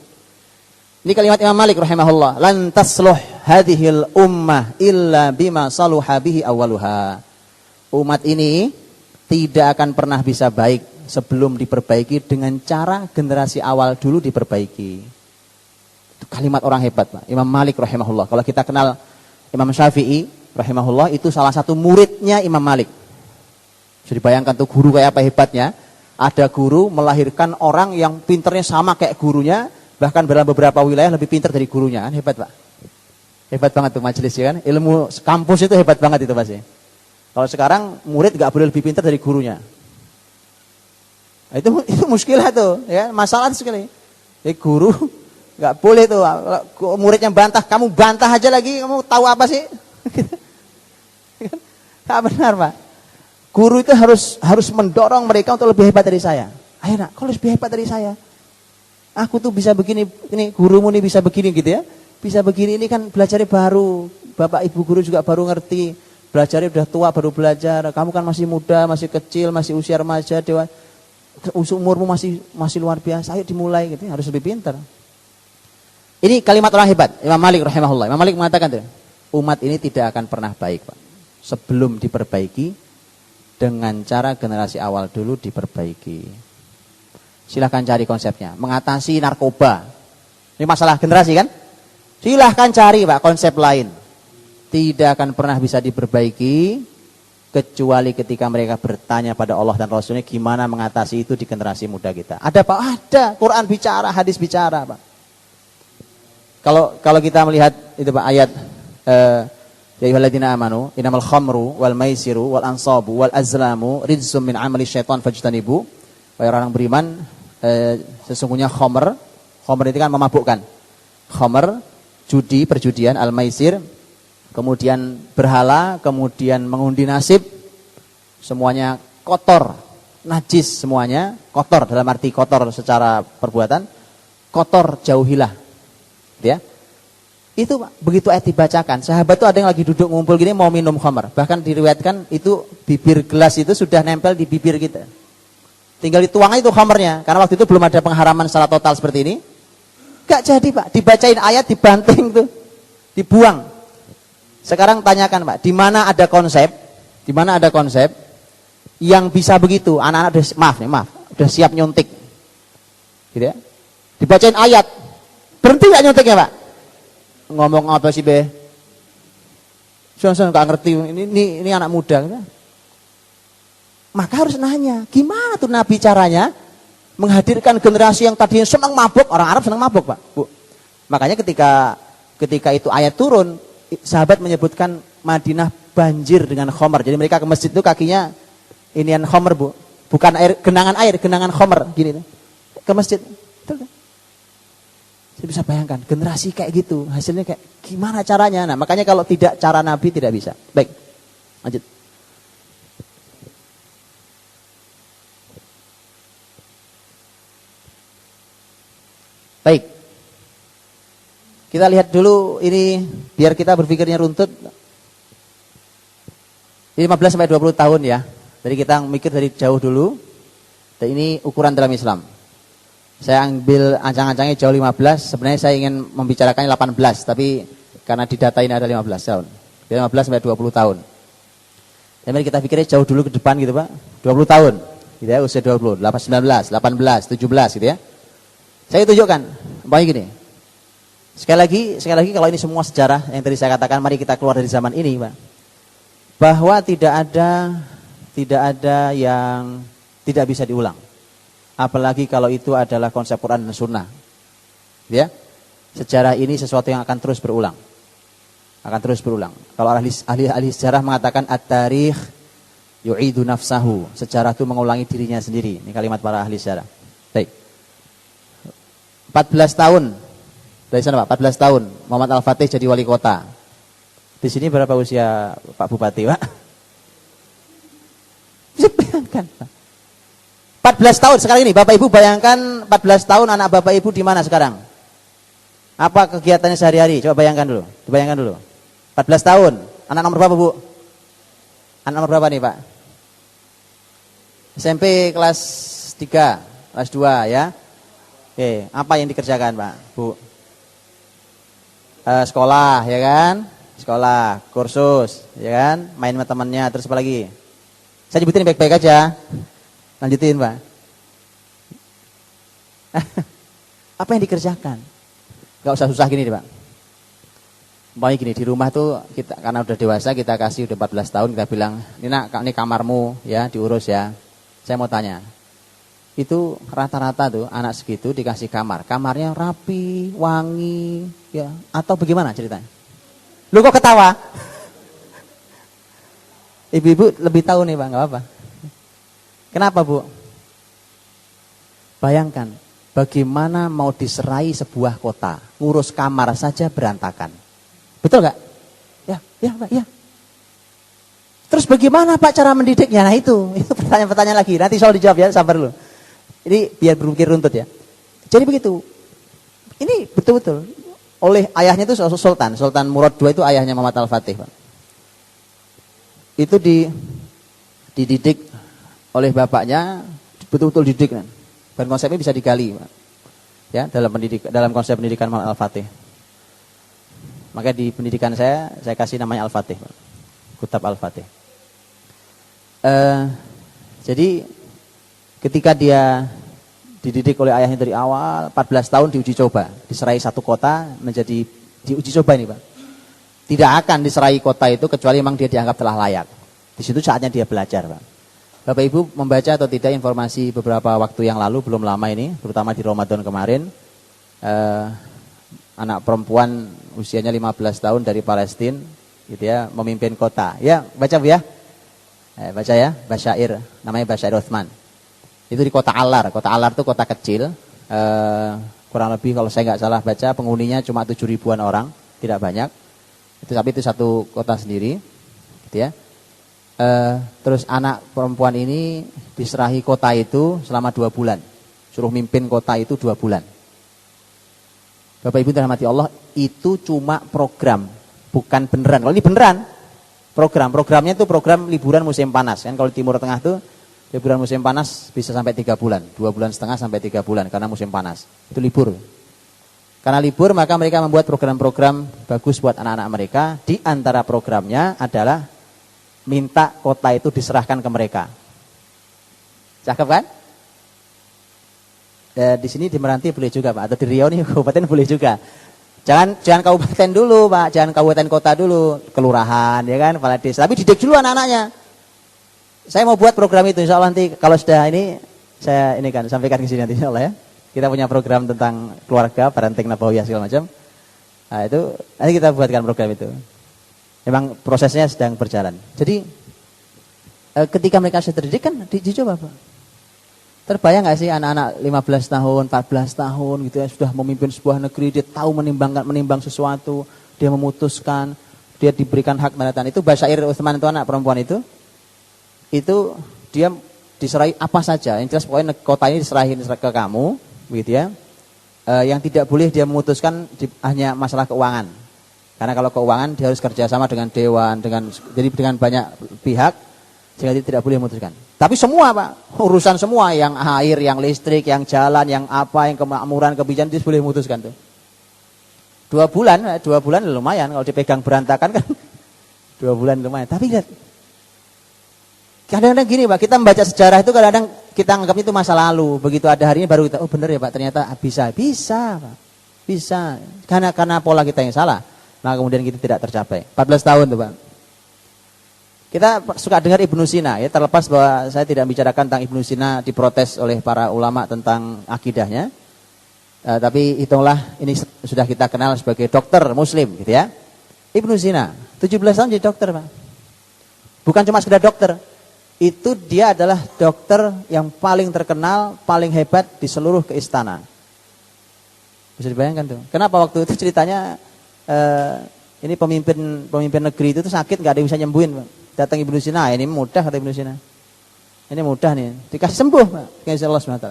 S1: Ini kalimat Imam Malik rahimahullah, lan tasluh hadhil ummah illa bima saluha bihi awaluha. Umat ini tidak akan pernah bisa baik sebelum diperbaiki dengan cara generasi awal dulu diperbaiki. Itu kalimat orang hebat, Pak. Imam Malik rahimahullah. Kalau kita kenal Imam Syafi'i rahimahullah, itu salah satu muridnya Imam Malik. Bisa dibayangkan tuh guru kayak apa hebatnya. Ada guru melahirkan orang yang pinternya sama kayak gurunya, bahkan dalam beberapa wilayah lebih pintar dari gurunya, kan hebat, Pak. Hebat banget tuh majelis, ya kan? Ilmu kampus itu hebat banget itu pasti. Kalau sekarang murid nggak boleh lebih pintar dari gurunya. Nah, itu muskilah tuh, ya, masalah sekali. Guru nggak boleh tuh, muridnya bantah, kamu bantah aja lagi, kamu tahu apa sih? Nggak benar, Pak. Guru itu harus mendorong mereka untuk lebih hebat dari saya. Ayo nak, kau lebih hebat dari saya. Aku tuh bisa begini, ini gurumu nih bisa begini gitu ya. Bisa begini, ini kan belajarnya baru. Bapak ibu guru juga baru ngerti. Belajarnya udah tua baru belajar. Kamu kan masih muda, masih kecil, masih usia remaja, dewasa. Umurmu masih luar biasa. Ayo dimulai gitu, harus lebih pintar. Ini kalimat orang hebat, Imam Malik rahimahullah. Imam Malik mengatakan tuh, umat ini tidak akan pernah baik, Pak, sebelum diperbaiki dengan cara generasi awal dulu diperbaiki. Silahkan cari konsepnya. Mengatasi narkoba. Ini masalah generasi kan? Silahkan cari, Pak, konsep lain. Tidak akan pernah bisa diperbaiki kecuali ketika mereka bertanya pada Allah dan Rasulnya gimana mengatasi itu di generasi muda kita. Ada, Pak? Ada. Quran bicara, hadis bicara, Pak. Kalau kita melihat itu, Pak, ayat ya ayyuhalladzina amanu innamal khamru wal maisiru wal ansabu wal azlamu rijsum min amali syaitan fajtanibu. Wahai orang beriman, sesungguhnya khamr itu kan memabukkan. Khamr, judi, perjudian, al-maisir, kemudian berhala, kemudian mengundi nasib, semuanya kotor, najis semuanya, kotor dalam arti kotor secara perbuatan, kotor jauhilah. Ya. Itu begitu ayat dibacakan, sahabat tuh ada yang lagi duduk ngumpul gini mau minum khamar. Bahkan diriwayatkan itu bibir gelas itu sudah nempel di bibir kita. Tinggal dituang itu khamarnya, karena waktu itu belum ada pengharaman secara total seperti ini. Gak jadi Pak, dibacain ayat dibanting tuh, dibuang. Sekarang tanyakan Pak, di mana ada konsep yang bisa begitu? Anak-anak udah udah siap nyuntik, gitu ya? Dibacain ayat, berhenti nggak nyuntiknya Pak? Ngomong apa sih be? Soalnya nggak ngerti, ini anak muda. Gitu. Maka harus nanya, gimana tuh Nabi caranya menghadirkan generasi yang tadinya senang mabuk, orang Arab senang mabuk Pak, Bu. Makanya ketika itu ayat turun, sahabat menyebutkan Madinah banjir dengan khamar. Jadi mereka ke masjid itu kakinya inian khamar Bu, bukan genangan khamar gini ke masjid. Betul kan? Saya bisa bayangkan generasi kayak gitu, hasilnya kayak gimana caranya. Nah, makanya kalau tidak cara Nabi tidak bisa. Baik. Lanjut. Baik. Kita lihat dulu ini biar kita berpikirnya runtut. 15 sampai 20 tahun ya. Jadi kita mikir dari jauh dulu. Dan ini ukuran dalam Islam. Saya ambil ancang-ancangnya jauh 15, sebenarnya saya ingin membicarakannya 18, tapi karena di data ini ada 15 tahun. 15 sampai 20 tahun. Dan mari kita pikirnya jauh dulu ke depan gitu Pak. 20 tahun. Gitu ya, usia 20, 19, 18, 17 gitu ya. Saya tunjukkan, pokoknya gini. Sekali lagi kalau ini semua sejarah yang tadi saya katakan, mari kita keluar dari zaman ini, Pak. Bahwa tidak ada yang tidak bisa diulang. Apalagi kalau itu adalah konsep Quran dan Sunnah. Ya. Sejarah ini sesuatu yang akan terus berulang. Kalau ahli sejarah mengatakan at-tarikh yu'idu nafsahu. Sejarah itu mengulangi dirinya sendiri. Ini kalimat para ahli sejarah. Baik. 14 tahun. Dari sana Pak, 14 tahun Muhammad Al-Fatih jadi wali kota. Di sini berapa usia Pak Bupati, Pak? Bisa bayangkan, Pak. 14 tahun sekarang ini, Bapak Ibu bayangkan 14 tahun anak Bapak Ibu di mana sekarang? Apa kegiatannya sehari-hari? Coba bayangkan dulu. 14 tahun. Anak nomor berapa, Bu? Anak nomor berapa nih, Pak? SMP kelas 3, kelas 2 ya. Oke, apa yang dikerjakan, Pak, Bu? Sekolah, ya kan? Sekolah, kursus, ya kan? Main sama temannya, terus apa lagi? Saya nyebutin baik-baik aja. Lanjutin, Pak. Apa yang dikerjakan? Gak usah susah gini, Pak. Pokoknya gini, di rumah tuh kita karena udah dewasa, kita kasih udah 14 tahun, kita bilang, "Ini Nak, ini kamarmu ya, diurus ya." Saya mau tanya. Itu rata-rata tuh anak segitu dikasih kamar. Kamarnya rapi, wangi, ya, atau bagaimana ceritanya? Lu kok ketawa? Ibu-ibu lebih tahu nih, Pak, enggak apa-apa. Kenapa, Bu? Bayangkan, bagaimana mau diserai sebuah kota, ngurus kamar saja berantakan. Betul enggak? Ya, Pak, ya. Terus bagaimana Pak cara mendidiknya? Nah itu pertanyaan-pertanyaan lagi. Nanti soal dijawab ya, sabar dulu. Ini biar berpikir runtut ya. Jadi begitu. Ini betul-betul oleh ayahnya itu Sultan Murad II itu ayahnya Muhammad Al-Fatih, Pak. Itu dididik oleh bapaknya, betul-betul dididik kan. Dan konsepnya bisa digali, Pak. Ya, dalam konsep pendidikan Muhammad Al-Fatih. Maka di pendidikan saya kasih namanya Al-Fatih, Pak. Kutab Al-Fatih. Jadi ketika dia dididik oleh ayahnya dari awal, 14 tahun diuji coba, diserai satu kota menjadi diuji coba ini, Pak. Tidak akan diserai kota itu kecuali memang dia dianggap telah layak. Di situ saatnya dia belajar, Pak. Bapak Ibu membaca atau tidak informasi beberapa waktu yang lalu, belum lama ini, terutama di Ramadan kemarin, anak perempuan usianya 15 tahun dari Palestina, gitu ya, memimpin kota. Ya, baca Bu ya. Baca ya, Basyair, namanya Basyair Uthman. Itu di kota Alar. Kota Alar itu kota kecil, kurang lebih kalau saya nggak salah baca penghuninya cuma 7 ribuan orang, tidak banyak. Tapi itu satu kota sendiri, gitu ya. Terus anak perempuan ini diserahi kota itu selama 2 bulan, suruh mimpin kota itu 2 bulan. Bapak Ibu dirahmati Allah, itu cuma program, bukan beneran. Kalau ini beneran, programnya itu program liburan musim panas. Kan kalau di Timur Tengah tuh liburan musim panas bisa sampai 3 bulan, 2,5 bulan sampai 3 bulan karena musim panas. Itu libur. Karena libur maka mereka membuat program-program bagus buat anak-anak mereka. Di antara programnya adalah minta kota itu diserahkan ke mereka. Cakep kan? Di sini di Meranti boleh juga Pak, atau di Riau nih kabupaten boleh juga. Jangan kabupaten dulu Pak, jangan kabupaten kota dulu, kelurahan ya kan, kepala desa. Tapi didik dulu anak-anaknya. Saya mau buat program itu, insya Allah nanti kalau sudah ini saya ini kan sampaikan ke sini nanti insya Allah ya. Kita punya program tentang keluarga, parenting nabawiyah segala macam. Nah itu nanti kita buatkan program itu. Memang prosesnya sedang berjalan. Jadi ketika mereka sudah terdidik kan dicoba Pak. Terbayang nggak sih anak-anak 15 tahun, 14 tahun gitu ya sudah memimpin sebuah negeri, dia tahu menimbang sesuatu, dia memutuskan, dia diberikan hak tanda tangan. Itu Basyair Utsman itu anak perempuan itu dia diserahi apa saja. Yang jelas pokoknya kota ini diserahin ke kamu, begitu ya. Yang tidak boleh dia memutuskan hanya masalah keuangan. Karena kalau keuangan dia harus kerjasama dengan dewan, jadi dengan banyak pihak, sehingga dia tidak boleh memutuskan. Tapi semua Pak, urusan semua, yang air, yang listrik, yang jalan, yang apa, yang kemakmuran, kebijakan dia boleh memutuskan tuh. 2 bulan lumayan kalau dipegang berantakan kan. 2 bulan lumayan. Tapi lihat, kadang-kadang gini Pak, kita membaca sejarah itu kadang-kadang kita anggap itu masa lalu. Begitu ada hari ini baru kita, oh benar ya Pak, ternyata bisa Pak. Bisa. Karena pola kita yang salah. Nah kemudian kita tidak tercapai. 14 tahun tuh Pak. Kita suka dengar Ibnu Sina ya, terlepas bahwa saya tidak bicarakan tentang Ibnu Sina diprotes oleh para ulama tentang akidahnya. Tapi hitunglah ini sudah kita kenal sebagai dokter muslim gitu ya. Ibnu Sina 17 tahun jadi dokter Pak. Bukan cuma sekedar dokter. Itu dia adalah dokter yang paling terkenal, paling hebat di seluruh keistana. Bisa dibayangkan tuh. Kenapa waktu itu ceritanya ini pemimpin negeri itu tuh sakit nggak ada yang bisa nyembuhin Pak. Datang Ibnu Sina, ini mudah kata Ibnu Sina. Ini mudah nih, dikasih sembuh Pak. Kasih Allah SWT.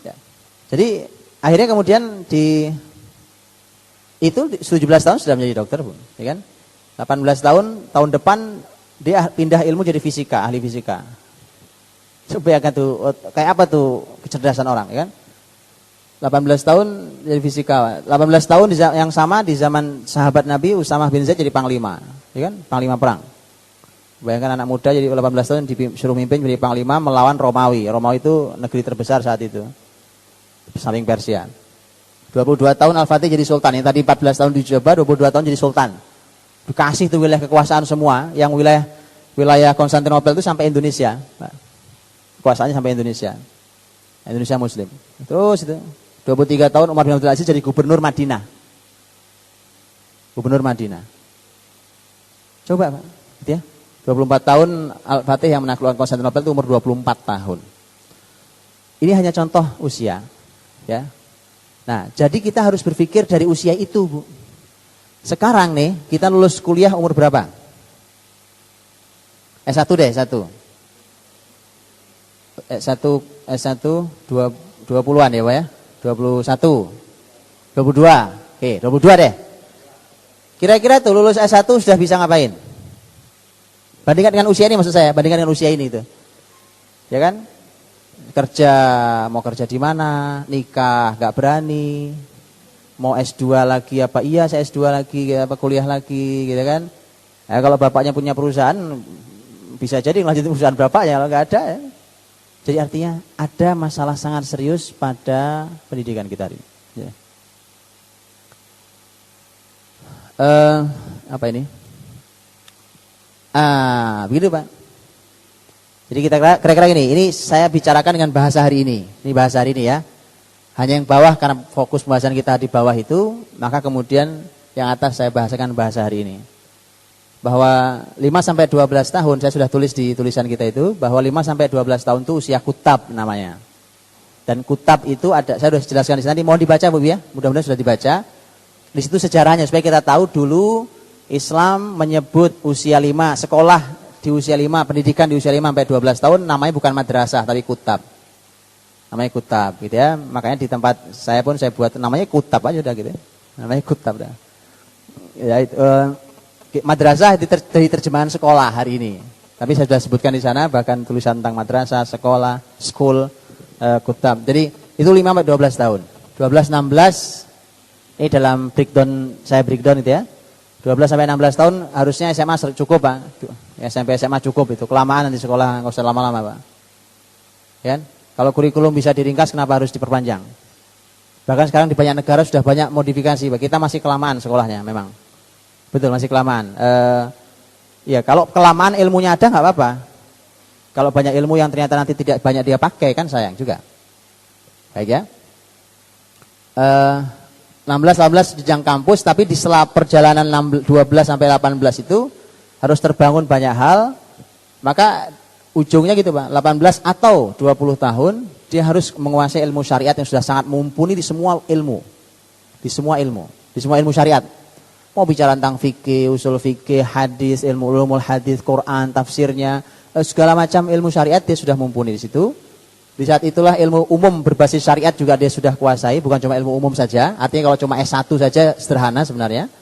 S1: Ya. Jadi akhirnya kemudian itu 17 tahun sudah menjadi dokter pun, ya kan? 18 tahun depan dia pindah ilmu jadi fisika, ahli fisika. Supaya kan tuh kayak apa tuh kecerdasan orang, ya kan? 18 tahun jadi fisika. 18 tahun yang sama di zaman sahabat Nabi Usamah bin Zaid jadi panglima, ya kan? Panglima perang. Bayangkan anak muda jadi 18 tahun disuruh mimpin jadi panglima melawan Romawi. Romawi itu negeri terbesar saat itu. Samping Persia. 22 tahun Al-Fatih jadi sultan. Yang tadi 14 tahun dicoba, 22 tahun jadi sultan. Dikasih tuh wilayah kekuasaan semua, yang wilayah Konstantinopel itu sampai Indonesia. Kekuasaannya sampai Indonesia. Indonesia Muslim. Terus itu 23 tahun Umar bin Abdul Aziz jadi gubernur Madinah. Gubernur Madinah. Coba Pak, gitu ya. 24 tahun Al-Fatih yang menaklukkan Konstantinopel itu umur 24 tahun. Ini hanya contoh usia, ya. Nah, jadi kita harus berpikir dari usia itu, Bu. Sekarang nih, kita lulus kuliah umur berapa? S1 deh, S1 20-an ya Pak ya? 21, 22, oke 22 deh. Kira-kira tuh lulus S1 sudah bisa ngapain? Bandingkan dengan usia ini maksud saya, bandingkan dengan usia ini itu. Ya kan? Mau kerja di mana? Nikah nggak berani. Mau S2 lagi apa? Iya, saya S2 lagi, apa kuliah lagi gitu kan. Nah, kalau bapaknya punya perusahaan bisa jadi ngelanjutin perusahaan bapaknya, kalau nggak ada ya. Jadi artinya ada masalah sangat serius pada pendidikan kita hari ini. Ya. Apa ini? Begitu Pak. Jadi kita kira-kira ini saya bicarakan dengan bahasa hari ini. Ini bahasa hari ini ya. Hanya yang bawah karena fokus pembahasan kita di bawah itu, maka kemudian yang atas saya bahasakan bahasa hari ini. Bahwa 5-12 tahun, saya sudah tulis di tulisan kita itu, bahwa 5-12 tahun itu usia kutab namanya. Dan kutab itu ada, saya sudah jelaskan di sana, mohon dibaca Bu ya, mudah-mudahan sudah dibaca. Di situ sejarahnya, supaya kita tahu dulu Islam menyebut usia 5, sekolah di usia 5, pendidikan di usia 5-12 tahun, namanya bukan madrasah, tapi kutab. namanya kutab gitu ya. Makanya di tempat saya pun saya buat namanya kutab aja udah gitu. Namanya kutab dah. Ya madrasah dari terjemahan sekolah hari ini. Tapi saya sudah sebutkan di sana bahkan tulisan tentang madrasah, sekolah, school, kutab. Jadi itu 5 sampai 12 tahun. 12 16 ini dalam breakdown itu ya. 12 sampai 16 tahun harusnya SMA cukup, Pak. SMP SMA cukup itu. Kelamaan nanti sekolah enggak usah lama-lama, Pak. Ya. Kalau kurikulum bisa diringkas kenapa harus diperpanjang? Bahkan sekarang di banyak negara sudah banyak modifikasi, Pak. Kita masih kelamaan sekolahnya memang. Betul, masih kelamaan. Ya, kalau kelamaan ilmunya ada enggak apa-apa. Kalau banyak ilmu yang ternyata nanti tidak banyak dia pakai kan sayang juga. Baik ya. 16 jenjang kampus, tapi di sela perjalanan 12 sampai 18 itu harus terbangun banyak hal. Maka ujungnya gitu, Pak, 18 atau 20 tahun dia harus menguasai ilmu syariat yang sudah sangat mumpuni di semua ilmu. Di semua ilmu syariat. Mau bicara tentang fikih, usul fikih, hadis, ilmu ulumul hadis, Quran, tafsirnya, segala macam ilmu syariat dia sudah mumpuni di situ. Di saat itulah ilmu umum berbasis syariat juga dia sudah kuasai, bukan cuma ilmu umum saja. Artinya kalau cuma S1 saja sederhana sebenarnya.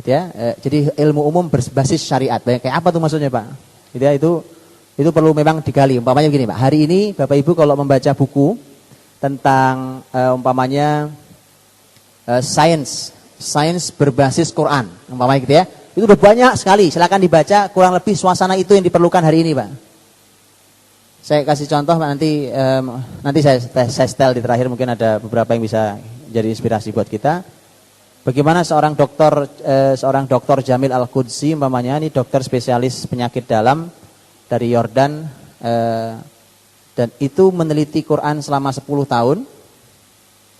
S1: Gitu ya. Jadi ilmu umum berbasis syariat. Kayak apa tuh maksudnya, Pak? Gitu ya, itu perlu memang digali. Umpamanya begini, Pak. Hari ini Bapak Ibu kalau membaca buku tentang umpamanya sains berbasis Quran, umpamanya gitu ya. Itu udah banyak sekali. Silakan dibaca, kurang lebih suasana itu yang diperlukan hari ini, Pak. Saya kasih contoh nanti saya setel di terakhir mungkin ada beberapa yang bisa jadi inspirasi buat kita. Bagaimana seorang dokter Jamil Al-Qudsi umpamanya, ini dokter spesialis penyakit dalam dari Yordan, dan itu meneliti Quran selama 10 tahun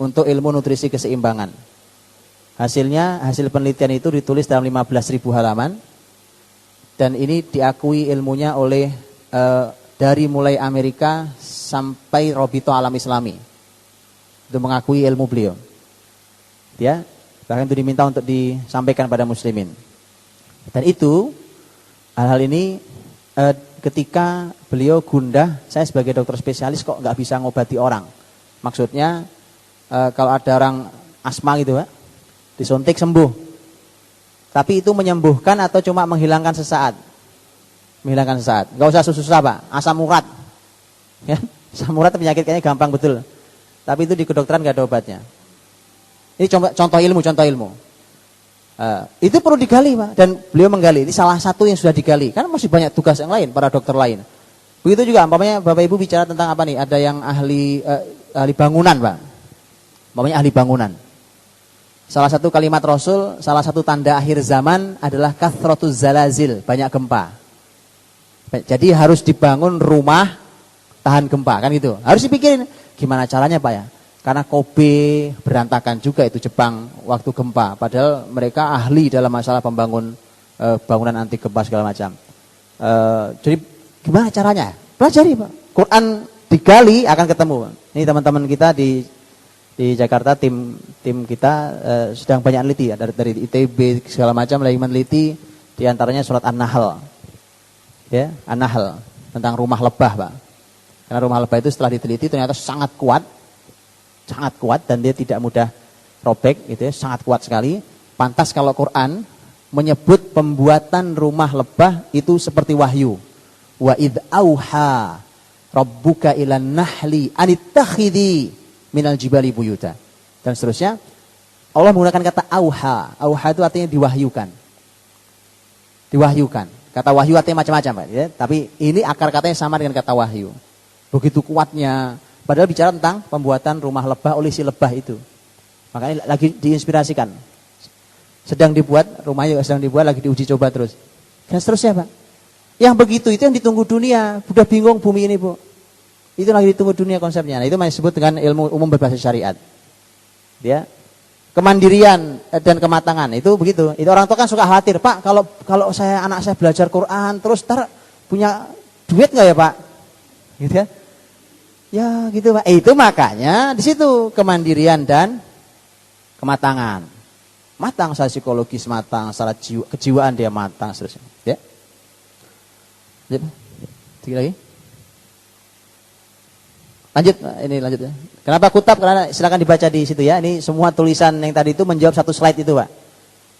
S1: untuk ilmu nutrisi keseimbangan. Hasil penelitian itu ditulis dalam 15.000 halaman dan ini diakui ilmunya oleh dari mulai Amerika sampai Robito Alam Islami. Itu mengakui ilmu beliau. Ya, bahkan itu diminta untuk disampaikan pada muslimin. Dan itu hal-hal ini ketika beliau gundah, saya sebagai dokter spesialis kok nggak bisa ngobati orang. Maksudnya kalau ada orang asma gitu, Pak, disuntik sembuh. Tapi itu menyembuhkan atau cuma menghilangkan sesaat? Menghilangkan sesaat. Enggak usah susah-susah, Pak. Asam urat. Ya, asam urat penyakit kayaknya gampang betul. Tapi itu di kedokteran enggak ada obatnya. Ini contoh ilmu. Itu perlu digali, Pak. Dan beliau menggali. Ini salah satu yang sudah digali. Kan masih banyak tugas yang lain para dokter lain. Begitu juga umpamanya Bapak Ibu bicara tentang apa nih? Ada yang ahli bangunan, Pak. Umpamanya ahli bangunan. Salah satu kalimat Rasul, salah satu tanda akhir zaman adalah kathratuz zalazil, banyak gempa. Jadi harus dibangun rumah tahan gempa, kan gitu. Harus dipikirin gimana caranya, Pak ya. Karena Kobe berantakan juga itu Jepang waktu gempa. Padahal mereka ahli dalam masalah bangunan anti gempa segala macam. Jadi gimana caranya? Pelajari, Pak. Quran digali akan ketemu. Ini teman-teman kita di Jakarta, tim kita sedang banyak meneliti ya, dari ITB segala macam lagi meneliti, di antaranya surat An-Nahl. Ya, An-Nahl tentang rumah lebah, Pak. Karena rumah lebah itu setelah diteliti ternyata sangat kuat dan dia tidak mudah robek, gitu ya, sangat kuat sekali. Pantas kalau Quran menyebut pembuatan rumah lebah itu seperti wahyu. Wa id auha rabbuka ilan nahli anittakhidhi minal jibali buyuta. Dan seterusnya. Allah menggunakan kata auha. Auha itu artinya diwahyukan. Kata wahyu artinya macam-macam, Pak, ya. Tapi ini akar katanya sama dengan kata wahyu. Begitu kuatnya. Padahal bicara tentang pembuatan rumah lebah oleh si lebah itu. Makanya lagi diinspirasikan. Sedang dibuat, rumahnya sedang dibuat, lagi diuji coba terus. Dan seterusnya, Pak. Yang begitu itu yang ditunggu dunia. Udah bingung bumi ini, Bu. Itu lagi ditunggu dunia konsepnya. Nah, itu masih disebut dengan ilmu umum berbasis syariat. Ya. Kemandirian dan kematangan itu begitu. Itu orang tua kan suka khawatir, Pak, kalau anak saya belajar Quran terus ntar punya duit nggak ya, Pak? Gitu ya. Ya gitu, Pak. Itu makanya di situ kemandirian dan kematangan. Matang secara psikologis, matang secara kejiwaan dia matang seterusnya. Ya. Sedikit lagi. Lanjut, ini lanjut ya. Kenapa kutab? Karena silakan dibaca di situ ya. Ini semua tulisan yang tadi itu menjawab satu slide itu, Pak.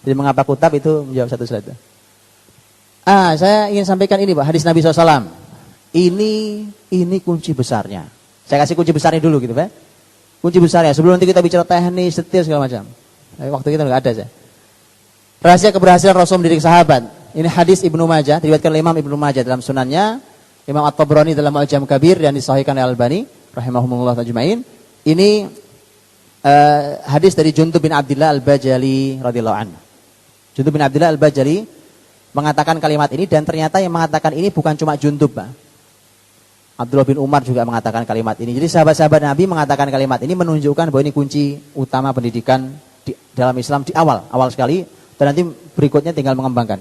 S1: Jadi mengapa kutab itu menjawab satu slide itu. Saya ingin sampaikan ini, Pak, hadis Nabi SAW. Ini kunci besarnya. Saya kasih kunci besarnya dulu gitu, Pak. Kunci besarnya. Sebelum nanti kita bicara teknis, detail segala macam. Waktu kita nggak ada saya. Rahasia keberhasilan Rasul mendidik sahabat. Ini hadis Ibnu Majah, diriwayatkan oleh Imam Ibnu Majah dalam sunannya, Imam At-Tabrani dalam Al-Jam Kabir dan disahihkan oleh Al-Albani rahimahumullah tajma'in. Ini hadis dari Jundub bin Abdillah Al-Bajali radhiyallahu anhu. Jundub bin Abdillah Al-Bajali mengatakan kalimat ini, dan ternyata yang mengatakan ini bukan cuma Jundub, Pak. Abdullah bin Umar juga mengatakan kalimat ini. Jadi sahabat-sahabat Nabi mengatakan kalimat ini menunjukkan bahwa ini kunci utama pendidikan dalam Islam di awal sekali, dan nanti berikutnya tinggal mengembangkan.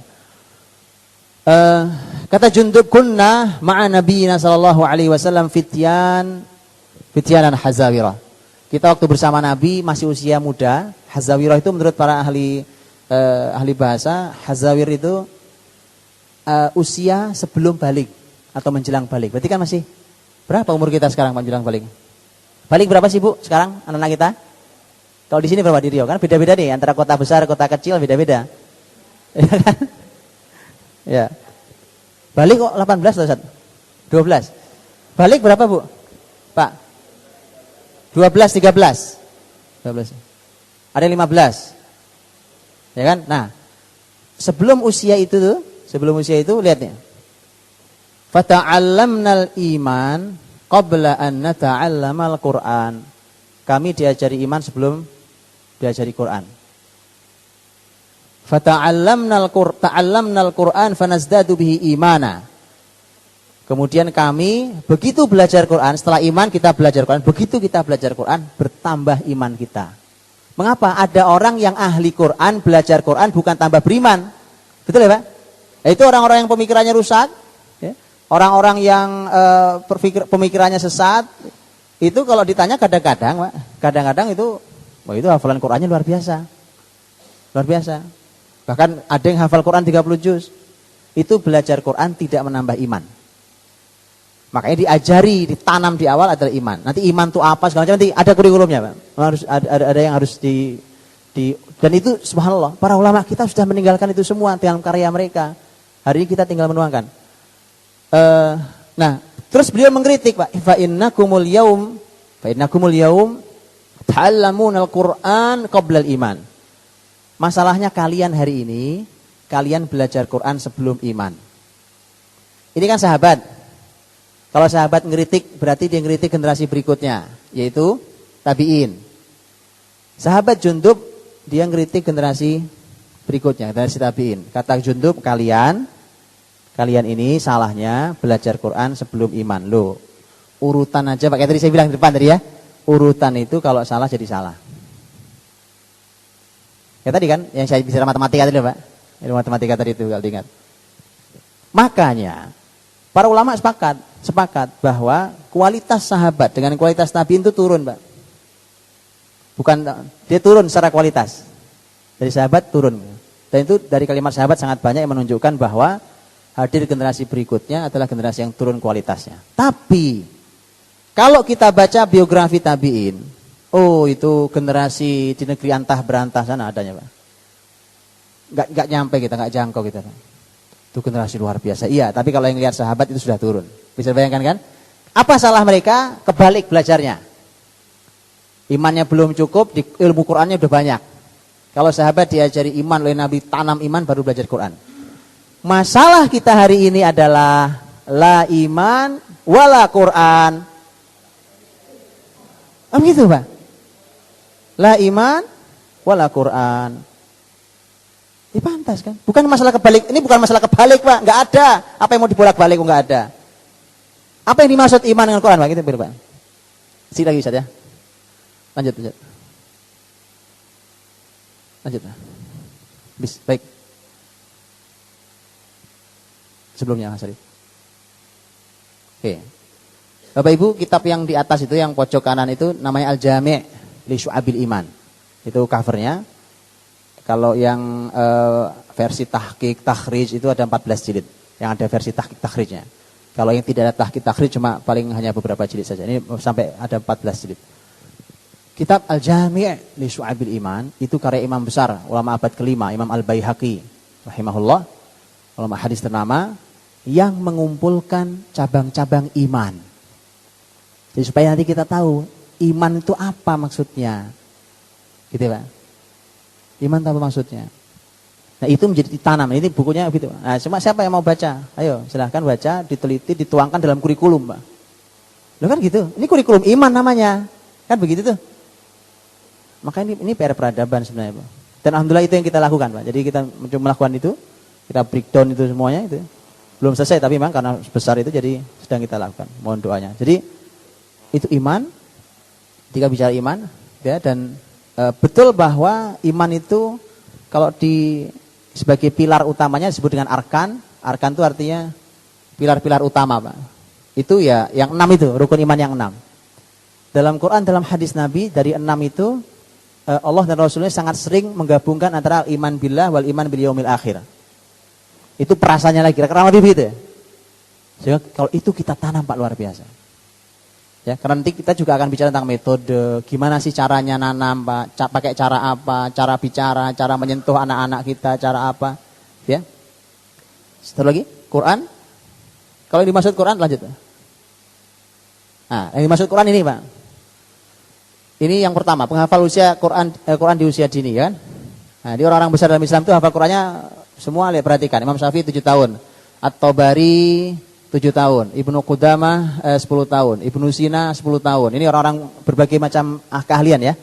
S1: Kata Jundub, kunna ma'a nabiyina sallallahu alaihi wasallam fityanan hazawirah. Kita waktu bersama Nabi masih usia muda. Hazawirah itu menurut para ahli bahasa, hazawir itu usia sebelum balik atau menjelang balik. Berarti kan masih berapa umur kita sekarang menjelang balik? Balik berapa sih, Bu, sekarang anak-anak kita? Kalau di sini berapa di Riau? Kan beda-beda nih, antara kota besar, kota kecil beda-beda. Ya kan? Ya. Balik kok 18 atau 12? Balik berapa, Bu? Pak? 12, 13. 12. Ada 15. Ya kan? Nah, sebelum usia itu lihat nih. Fata'allamnal iman qabla an nata'allamal Qur'an. Kami diajari iman sebelum diajari Quran. Fata'allamnal Qur'an fanazdadu bihi imana. Kemudian kami begitu belajar Quran, setelah iman kita belajar Quran, begitu kita belajar Quran bertambah iman kita. Mengapa? Ada orang yang ahli Quran, belajar Quran bukan tambah beriman. Betul ya, Pak? Itu orang-orang yang pemikirannya rusak, ya. Orang-orang yang pemikirannya sesat. Itu kalau ditanya kadang-kadang itu hafalan Qurannya luar biasa. Luar biasa. Bahkan ada yang hafal Quran 30 juz. Itu belajar Quran tidak menambah iman. Makanya diajari, ditanam di awal adalah iman. Nanti iman itu apa segala macam, nanti ada kurikulumnya, Pak. Ada yang harus dan itu subhanallah, para ulama kita sudah meninggalkan itu semua dalam karya mereka. Hari ini kita tinggal menuangkan. Nah, terus beliau mengkritik, Pak. Fa innakumul yaum ta'allamunal Qur'an qabla al-iman. Masalahnya kalian hari ini, kalian belajar Quran sebelum iman. Ini kan sahabat. Kalau sahabat ngeritik, berarti dia ngeritik generasi berikutnya, yaitu tabi'in. Sahabat Jundub, dia ngeritik generasi berikutnya, generasi tabi'in. Kata Jundub, kalian ini salahnya belajar Quran sebelum iman. Loh, urutan aja, Pak, kayak tadi saya bilang di depan tadi ya. Urutan itu kalau salah jadi salah. Ya tadi kan, yang saya bicara matematika tadi, Pak. Ilmu matematika tadi itu kalau diingat. Makanya para ulama sepakat bahwa kualitas sahabat dengan kualitas tabi'in itu turun, Pak. Bukan dia turun secara kualitas. Dari sahabat turun. Dan itu dari kalimat sahabat sangat banyak yang menunjukkan bahwa hadir generasi berikutnya adalah generasi yang turun kualitasnya. Tapi kalau kita baca biografi tabi'in, itu generasi di negeri antah berantah sana adanya, Pak. Enggak nyampe kita, enggak jangkau kita, Pak. Itu generasi luar biasa. Iya, tapi kalau yang lihat sahabat itu sudah turun. Bisa bayangkan kan? Apa salah mereka? Kebalik belajarnya. Imannya belum cukup, di ilmu Qur'annya udah banyak. Kalau sahabat diajari iman oleh Nabi, tanam iman baru belajar Qur'an. Masalah kita hari ini adalah la iman wala Qur'an. Gitu, Pak. La iman wala Qur'an. Dipantas kan? Bukan masalah kebalik. Ini bukan masalah kebalik, Pak. Enggak ada. Apa yang mau dibolak-balik enggak ada. Apa yang dimaksud iman dengan Quran, Pak? Gitu, Pak. Sini lagi Ustaz ya. Lanjut. Lanjut. Baik. Sebelumnya Mas Arif. Oke. Bapak Ibu, kitab yang di atas itu yang pojok kanan itu namanya Al-Jami' li Syu'abil Iman. Itu covernya. Kalau yang versi tahqiq, takhrij itu ada 14 jilid. Yang ada versi tahqiq, takhrijnya. Kalau yang tidak ada tahqiq takhrij cuma paling hanya beberapa jilid saja. Ini sampai ada 14 jilid. Kitab Al-Jami' li Syu'abil Iman itu karya imam besar ulama abad kelima Imam Al-Baihaqi rahimahullah, ulama hadis ternama yang mengumpulkan cabang-cabang iman. Jadi supaya nanti kita tahu iman itu apa maksudnya. Gitu Pak. Iman itu apa maksudnya? Nah itu menjadi ditanam. Ini bukunya gitu. Nah cuma siapa yang mau baca? Ayo silahkan baca, diteliti, dituangkan dalam kurikulum Pak. Loh kan gitu. Ini kurikulum iman namanya. Kan begitu tuh. Maka ini PR peradaban sebenarnya Pak. Dan alhamdulillah itu yang kita lakukan Pak. Jadi kita mencoba melakukan itu. Kita breakdown itu semuanya itu. Belum selesai tapi memang karena besar itu jadi sedang kita lakukan. Mohon doanya. Jadi itu iman. Ketika bicara iman ya, dan betul bahwa iman itu kalau sebagai pilar utamanya disebut dengan arkan. Arkan itu artinya pilar-pilar utama Pak. Itu ya yang 6 itu, rukun iman yang 6. Dalam Quran, dalam hadis Nabi dari 6 itu Allah dan Rasulnya sangat sering menggabungkan antara iman billah wal iman bil yaumil akhir. Itu perasaannya lagi, kira-kira lebih gitu. Sehingga kalau itu kita tanam Pak luar biasa. Ya, karena nanti kita juga akan bicara tentang metode, gimana sih caranya nanam Pak, pakai cara apa, cara bicara, cara menyentuh anak-anak kita, cara apa. Ya. Setelah lagi, Quran. Kalau yang dimaksud Quran lanjut. Nah, yang dimaksud Quran ini Pak. Ini yang pertama, penghafal usia Quran di usia dini kan. Nah, di orang-orang besar dalam Islam itu hafal Qurannya semua lihat perhatikan. Imam Syafi'i 7 tahun, At-Tabari 7 tahun, Ibnu Qudamah 10 tahun, Ibnu Sina 10 tahun. Ini orang-orang berbagai macam keahlian ya.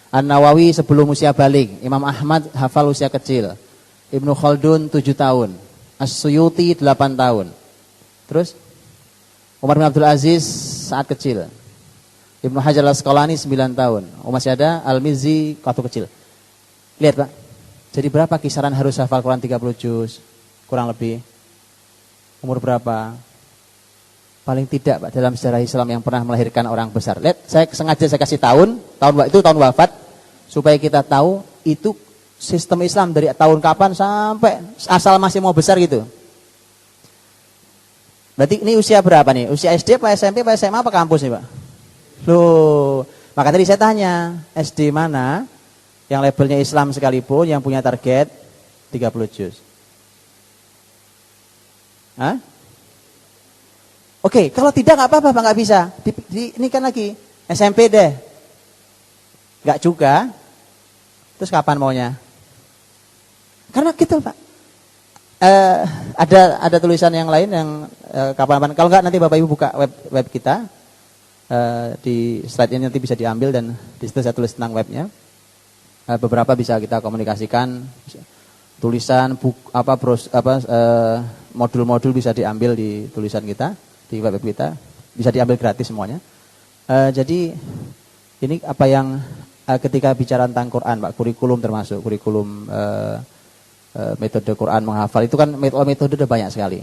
S1: An-Nawawi sebelum usia balik, Imam Ahmad hafal usia kecil, Ibnu Khaldun 7 tahun, As-Suyuti 8 tahun. Terus Umar bin Abdul Aziz saat kecil, Ibnu Hajar Al-Asqalani 9 tahun, masih ada Al-Mizzi waktu kecil. Lihat Pak, jadi berapa kisaran harus hafal Quran 30 juz? Kurang lebih. Umur berapa? Paling tidak Pak dalam sejarah Islam yang pernah melahirkan orang besar. Lihat, saya sengaja kasih tahun itu tahun wafat supaya kita tahu itu sistem Islam dari tahun kapan sampai asal masih mau besar gitu. Berarti ini usia berapa nih? Usia SD apa SMP apa SMA apa kampus nih Pak? Loh, maka tadi saya tanya, SD mana yang labelnya Islam sekalipun yang punya target 30 juz? Hah? Oke, kalau tidak nggak apa-apa, nggak bisa. Ini kan lagi SMP deh, nggak juga. Terus kapan maunya? Karena gitu Pak. Ada tulisan yang lain yang kapan-kapan. Kalau nggak nanti Bapak Ibu buka web kita. Di slide ini nanti bisa diambil dan di situ saya tulis tentang webnya. Beberapa bisa kita komunikasikan. Tulisan modul-modul bisa diambil di tulisan kita di web kita, bisa diambil gratis semuanya. Jadi ini apa yang ketika bicara tentang Quran Pak, kurikulum termasuk kurikulum metode Quran menghafal itu kan metode ada banyak sekali.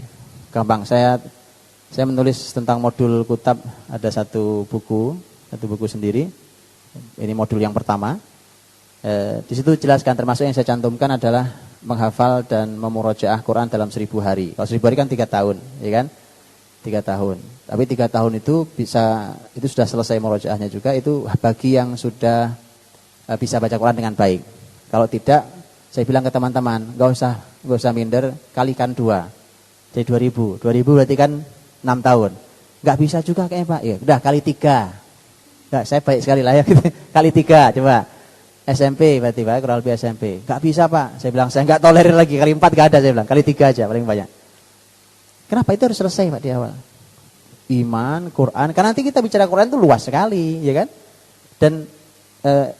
S1: Gampang saya menulis tentang modul kutab, ada satu buku sendiri. Ini modul yang pertama. Di situ jelaskan termasuk yang saya cantumkan adalah menghafal dan memurojaah Quran dalam 1000 hari. Kalau 1000 hari kan 3 tahun, ya kan? 3 tahun. Tapi 3 tahun itu itu sudah selesai murojaahnya juga. Itu bagi yang sudah bisa baca Quran dengan baik. Kalau tidak, saya bilang ke teman-teman, gak usah minder, kalikan 2. Jadi 2000 berarti kan 6 tahun. Gak bisa juga kayaknya Pak. Ya, udah kali 3. Nah, saya baik sekali lah ya. Kali 3 coba. SMP berarti Pak, kurang lebih SMP. Gak bisa Pak. Saya bilang saya gak tolerir lagi. Kali 4 gak ada saya bilang. Kali 3 aja paling banyak. Kenapa itu harus selesai Pak di awal? Iman, Quran. Karena nanti kita bicara Quran itu luas sekali, ya kan? Dan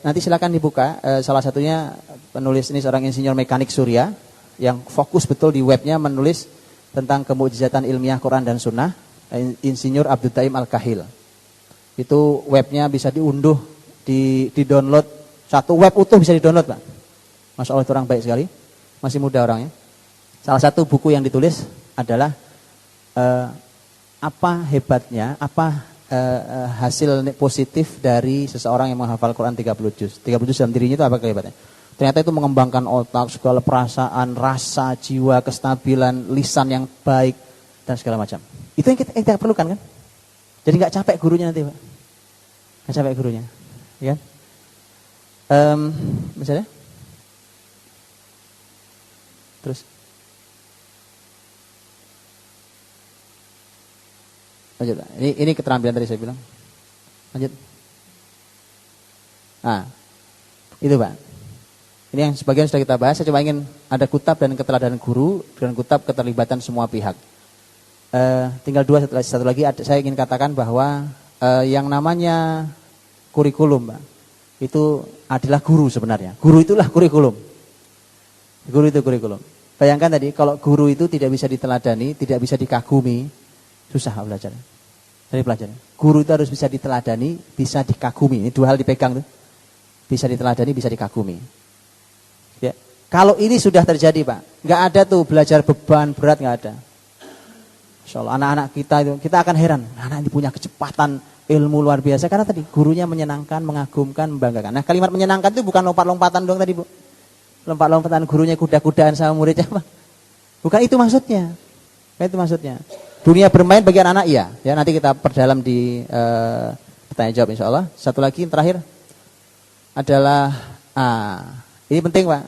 S1: nanti silakan dibuka. Salah satunya penulis ini seorang insinyur mekanik Surya yang fokus betul di webnya menulis tentang kemukjizatan ilmiah Quran dan Sunnah, Insinyur Abdul Taim Al-Kahil. Itu webnya bisa diunduh, di-download, satu web utuh bisa di-download Pak. Masya Allah itu orang baik sekali, masih muda orangnya. Salah satu buku yang ditulis adalah apa hebatnya, hasil positif dari seseorang yang menghafal Quran 30 juz. 30 juz dalam dirinya itu apa kehebatannya? Ternyata itu mengembangkan otak, segala perasaan, rasa, jiwa, kestabilan, lisan yang baik, dan segala macam. Itu yang kita perlukan kan? Jadi nggak capek gurunya nanti, Pak. Nggak capek gurunya, ya kan? Misalnya, terus, lanjut. Ini keterampilan tadi saya bilang. Lanjut. Nah, itu Pak. Ini yang sebagian sudah kita bahas. Saya cuma ingin ada kutab dan keteladanan guru dan kutab keterlibatan semua pihak. Tinggal satu lagi. Saya ingin katakan bahwa yang namanya kurikulum, Pak, itu adalah guru sebenarnya. Guru itulah kurikulum. Guru itu kurikulum. Bayangkan tadi kalau guru itu tidak bisa diteladani, tidak bisa dikagumi, susah belajar. Dari pelajaran. Guru itu harus bisa diteladani, bisa dikagumi. Ini dua hal dipegang tuh. Bisa diteladani, bisa dikagumi. Ya. Kalau ini sudah terjadi, Pak, nggak ada tuh belajar beban berat, nggak ada. Insya Allah anak-anak kita itu, kita akan heran. Anak ini punya kecepatan ilmu luar biasa karena tadi gurunya menyenangkan, mengagumkan, membanggakan. Nah, kalimat menyenangkan itu bukan lompat-lompatan dong tadi, Bu. Lompat-lompatan gurunya kuda-kudaan sama muridnya, Pak. Bukan itu maksudnya. Bukan itu maksudnya. Dunia bermain bagi anak-anak iya. Ya, nanti kita perdalam di pertanyaan jawab insya Allah. Satu lagi terakhir adalah ini penting, Pak.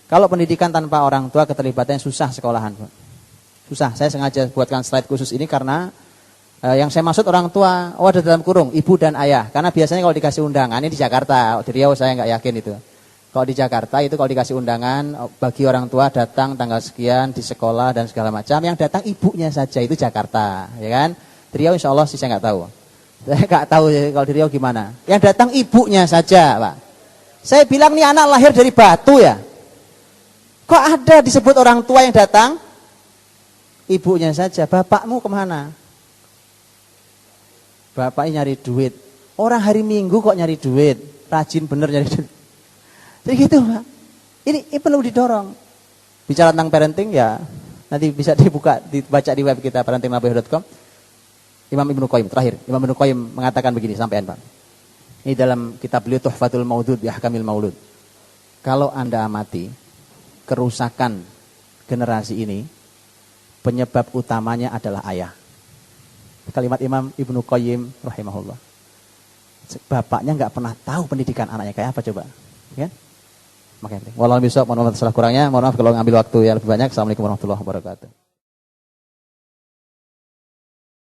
S1: Kalau pendidikan tanpa orang tua keterlibatannya susah sekolahan, Pak. Susah. Saya sengaja buatkan slide khusus ini karena yang saya maksud orang tua, ada dalam kurung ibu dan ayah. Karena biasanya kalau dikasih undangan ini di Jakarta, di Riau saya nggak yakin itu. Kalau di Jakarta itu kalau dikasih undangan bagi orang tua datang tanggal sekian di sekolah dan segala macam, yang datang ibunya saja itu Jakarta, ya kan? Di Riau insya Allah sih saya nggak tahu. Saya nggak tahu kalau di Riau gimana. Yang datang ibunya saja, Pak. Saya bilang nih anak lahir dari batu ya. Kok ada disebut orang tua yang datang? Ibunya saja. Bapakmu kemana? Bapaknya nyari duit. Orang hari Minggu kok nyari duit? Rajin bener nyari duit. Jadi gitu, Pak. Ini perlu didorong. Bicara tentang parenting ya, nanti bisa dibaca di web kita parentingnabawi.com. Imam Ibnu Qayyim terakhir. Imam Ibnu Qayyim mengatakan begini, sampean, Pak. Ini dalam kitab beliau Tuhfatul Maudud bi Ahkamil Maulud. Kalau Anda amati kerusakan generasi ini, penyebab utamanya adalah ayah. Kalimat Imam Ibnu Qayyim rahimahullah. Bapaknya nggak pernah tahu pendidikan anaknya kayak apa coba, ya? Makanya, wallahualam bishawab, mohon maaf salah kurangnya, mohon maaf kalau ngambil waktu yang lebih banyak. Assalamualaikum warahmatullahi wabarakatuh.